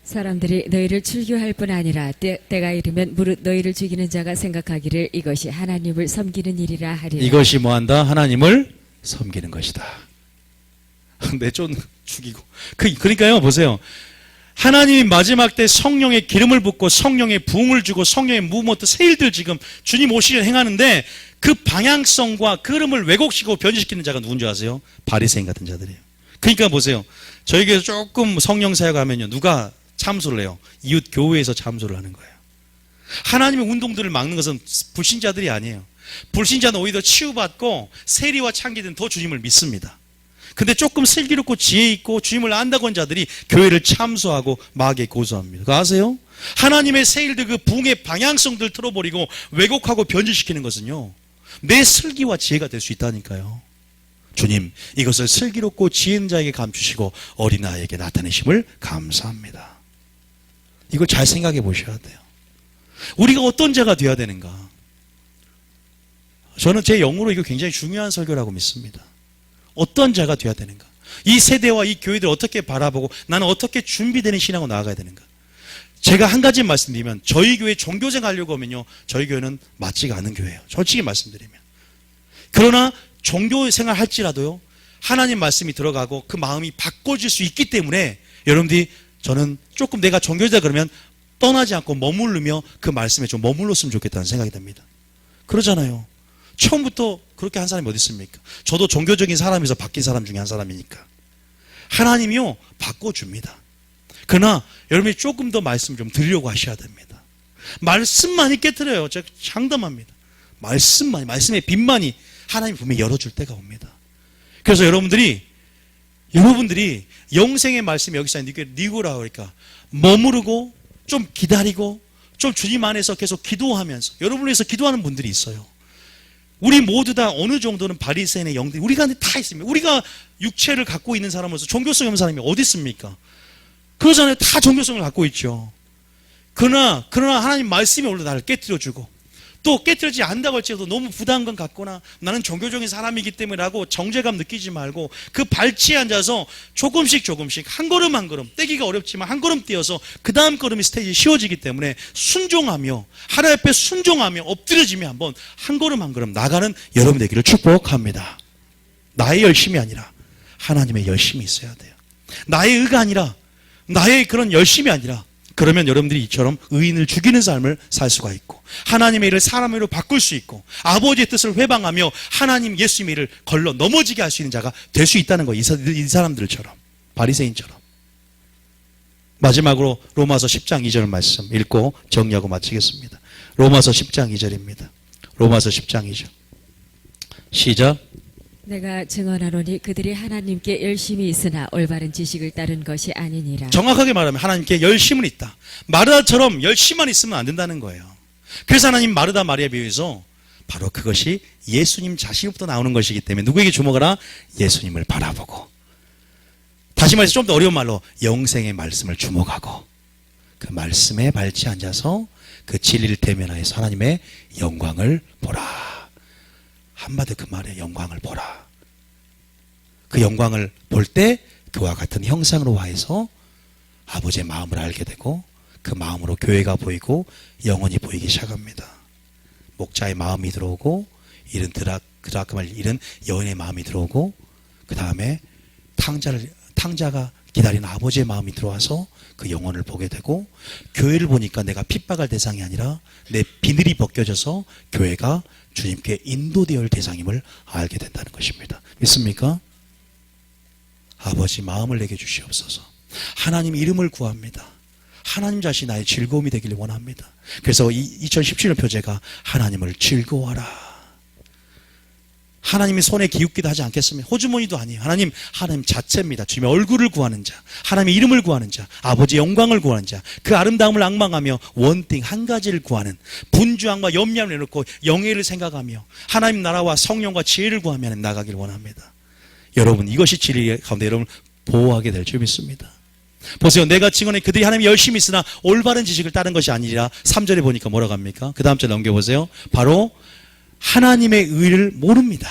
Speaker 2: 사람들이 너희를 출교할 뿐 아니라 때가 이르면 무릇 너희를 죽이는 자가 생각하기를 이것이 하나님을 섬기는 일이라 하리라.
Speaker 1: 이것이 뭐한다? 하나님을 섬기는 것이다. 내쫓 죽이고. 그러니까요, 보세요. 하나님이 마지막 때 성령의 기름을 붓고 성령의 부흥을 주고 성령의 무모트 새 일들 지금 주님 오시려 행하는데 그 방향성과 그 흐름을 왜곡시키고 변질시키는 자가 누군지 아세요? 바리새인 같은 자들이에요. 그러니까 보세요. 저희 교회에서 조금 성령 사역하면요, 누가 참소를 해요? 이웃 교회에서 참소를 하는 거예요. 하나님의 운동들을 막는 것은 불신자들이 아니에요. 불신자는 오히려 치유받고 세리와 창기들은 더 주님을 믿습니다. 근데 조금 슬기롭고 지혜 있고 주님을 안다고 한 자들이 교회를 참소하고 마귀에 고소합니다. 그거 아세요? 하나님의 새 일들 그 부흥의 방향성들 틀어버리고 왜곡하고 변질시키는 것은요, 내 슬기와 지혜가 될 수 있다니까요. 주님, 이것을 슬기롭고 지혜 있는 자에게 감추시고 어린아이에게 나타내심을 감사합니다. 이걸 잘 생각해 보셔야 돼요. 우리가 어떤 자가 되어야 되는가? 저는 제 영으로 이거 굉장히 중요한 설교라고 믿습니다. 어떤 자가 되어야 되는가? 이 세대와 이 교회들 어떻게 바라보고 나는 어떻게 준비되는 신앙으로 나아가야 되는가? 제가 한 가지 말씀드리면 저희 교회 종교생 하려고 하면요, 저희 교회는 맞지가 않은 교회예요. 솔직히 말씀드리면. 그러나 종교생활 할지라도요, 하나님 말씀이 들어가고 그 마음이 바꿔질 수 있기 때문에 여러분들이, 저는 조금 내가 종교자 그러면 떠나지 않고 머무르며 그 말씀에 좀 머물렀으면 좋겠다는 생각이 듭니다. 그러잖아요. 처음부터 그렇게 한 사람이 어디 있습니까? 저도 종교적인 사람에서 바뀐 사람 중에 한 사람이니까. 하나님이요, 바꿔줍니다. 그러나 여러분이 조금 더 말씀 좀 들으려고 하셔야 됩니다. 말씀만이 깨트려요. 제가 장담합니다. 말씀의 빛만이 하나님 분명히 열어줄 때가 옵니다. 그래서 여러분들이 영생의 말씀이 여기서 니고라 그러니까 머무르고 좀 기다리고 좀 주님 안에서 계속 기도하면서, 여러분을 위해서 기도하는 분들이 있어요. 우리 모두 다 어느 정도는 바리새인의 영들이 우리 가운데 다 있습니다. 우리가 육체를 갖고 있는 사람으로서 종교성 없는 사람이 어디 있습니까? 그러잖아요. 다 종교성을 갖고 있죠. 그러나 하나님 말씀이 오늘 나를 깨트려주고, 또 깨트려지지 않는다고 할지라도 너무 부담감 갖거나 나는 종교적인 사람이기 때문에 라고 정죄감 느끼지 말고 그 발치에 앉아서 조금씩 한 걸음 한 걸음, 떼기가 어렵지만 한 걸음 떼어서 그 다음 걸음이 스테이지 쉬워지기 때문에 순종하며, 하나님 앞에 순종하며 엎드려지며 한번 한 걸음 한 걸음 나가는 여러분 되기를 축복합니다. 나의 열심이 아니라 하나님의 열심이 있어야 돼요. 나의 의가 아니라, 나의 그런 열심이 아니라, 그러면 여러분들이 이처럼 의인을 죽이는 삶을 살 수가 있고, 하나님의 일을 사람의 일로 바꿀 수 있고, 아버지의 뜻을 회방하며 하나님 예수님의 일을 걸러 넘어지게 할 수 있는 자가 될 수 있다는 거예요. 이 사람들처럼, 바리새인처럼. 마지막으로 로마서 10장 2절 말씀 읽고 정리하고 마치겠습니다. 로마서 10장 2절입니다. 로마서 10장 2절 시작.
Speaker 2: 내가 증언하노니 그들이 하나님께 열심히 있으나 올바른 지식을 따른 것이 아니니라.
Speaker 1: 정확하게 말하면 하나님께 열심은 있다. 마르다처럼 열심만 있으면 안 된다는 거예요. 그래서 하나님 마르다 마리아에 비유해서 바로 그것이 예수님 자신부터 나오는 것이기 때문에 누구에게 주목하라? 예수님을 바라보고, 다시 말해서 좀 더 어려운 말로 영생의 말씀을 주목하고 그 말씀에 발치 앉아서 그 진리를 대면하여서 하나님의 영광을 보라. 한마디 그 말에 영광을 보라. 그 영광을 볼 때 그와 같은 형상으로 화해서 아버지의 마음을 알게 되고 그 마음으로 교회가 보이고 영혼이 보이기 시작합니다. 목자의 마음이 들어오고 이른 드라크마를 잃은 여인의 마음이 들어오고, 그 다음에 탕자가 기다리는 아버지의 마음이 들어와서 그 영혼을 보게 되고, 교회를 보니까 내가 핍박할 대상이 아니라 내 비늘이 벗겨져서 교회가 주님께 인도되어야 할 대상임을 알게 된다는 것입니다. 믿습니까? 아버지 마음을 내게 주시옵소서. 하나님 이름을 구합니다. 하나님 자신이 나의 즐거움이 되기를 원합니다. 그래서 2017년 표제가 하나님을 즐거워하라. 하나님이 손에 기웃기도 하지 않겠습니다. 호주머니도 아니에요. 하나님 자체입니다. 주님의 얼굴을 구하는 자, 하나님의 이름을 구하는 자, 아버지의 영광을 구하는 자, 그 아름다움을 앙망하며 원띵 한 가지를 구하는, 분주함과 염려함을 내놓고 영예를 생각하며 하나님 나라와 성령과 지혜를 구하며 나가길 원합니다. 여러분, 이것이 진리 가운데 여러분을 보호하게 될 줄 믿습니다. 보세요. 내가 증언해 그들이 하나님이 열심히 있으나 올바른 지식을 따른 것이 아니라 3절에 보니까 뭐라고 합니까? 그 다음 절 넘겨보세요. 바로 하나님의 의를 모릅니다.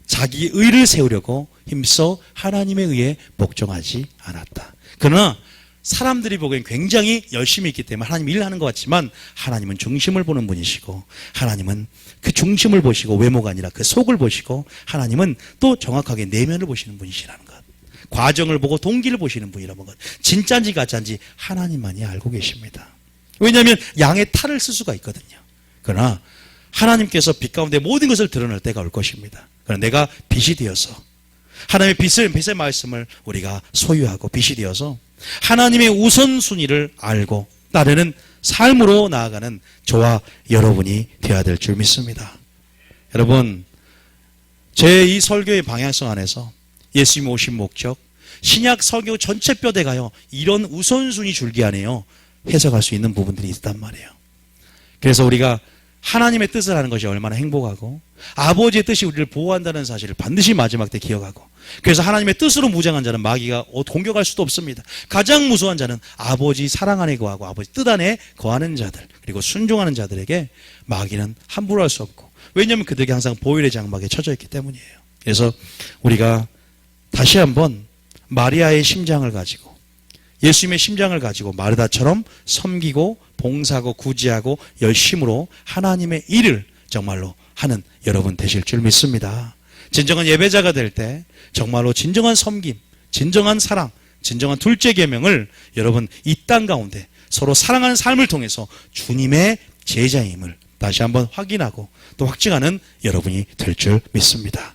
Speaker 1: 자기 의를 세우려고 힘써 하나님의 의에 복종하지 않았다. 그러나 사람들이 보기엔 굉장히 열심히 있기 때문에 하나님 일하는 것 같지만 하나님은 중심을 보는 분이시고, 하나님은 그 중심을 보시고 외모가 아니라 그 속을 보시고, 하나님은 또 정확하게 내면을 보시는 분이시라는 것. 과정을 보고 동기를 보시는 분이라는 것. 진짜인지 가짜인지 하나님만이 알고 계십니다. 왜냐하면 양의 탈을 쓸 수가 있거든요. 그러나 하나님께서 빛 가운데 모든 것을 드러낼 때가 올 것입니다. 그러나 내가 빛이 되어서 하나님의 빛의 말씀을 우리가 소유하고 빛이 되어서 하나님의 우선순위를 알고 따르는 삶으로 나아가는 저와 여러분이 되어야 될 줄 믿습니다. 여러분, 제 이 설교의 방향성 안에서 예수님이 오신 목적, 신약 설교 전체 뼈대 가요. 이런 우선순위 줄기 안에요. 해석할 수 있는 부분들이 있단 말이에요. 그래서 우리가 하나님의 뜻을 하는 것이 얼마나 행복하고 아버지의 뜻이 우리를 보호한다는 사실을 반드시 마지막 때 기억하고, 그래서 하나님의 뜻으로 무장한 자는 마귀가 공격할 수도 없습니다. 가장 무서운 자는 아버지 사랑 안에 거하고 아버지 뜻 안에 거하는 자들, 그리고 순종하는 자들에게 마귀는 함부로 할 수 없고, 왜냐하면 그들에게 항상 보혈의 장막에 쳐져 있기 때문이에요. 그래서 우리가 다시 한번 마리아의 심장을 가지고, 예수님의 심장을 가지고 마르다처럼 섬기고 봉사하고 구제하고 열심으로 하나님의 일을 정말로 하는 여러분 되실 줄 믿습니다. 진정한 예배자가 될 때 정말로 진정한 섬김, 진정한 사랑, 진정한 둘째 계명을 여러분 이 땅 가운데 서로 사랑하는 삶을 통해서 주님의 제자임을 다시 한번 확인하고 또 확증하는 여러분이 될 줄 믿습니다.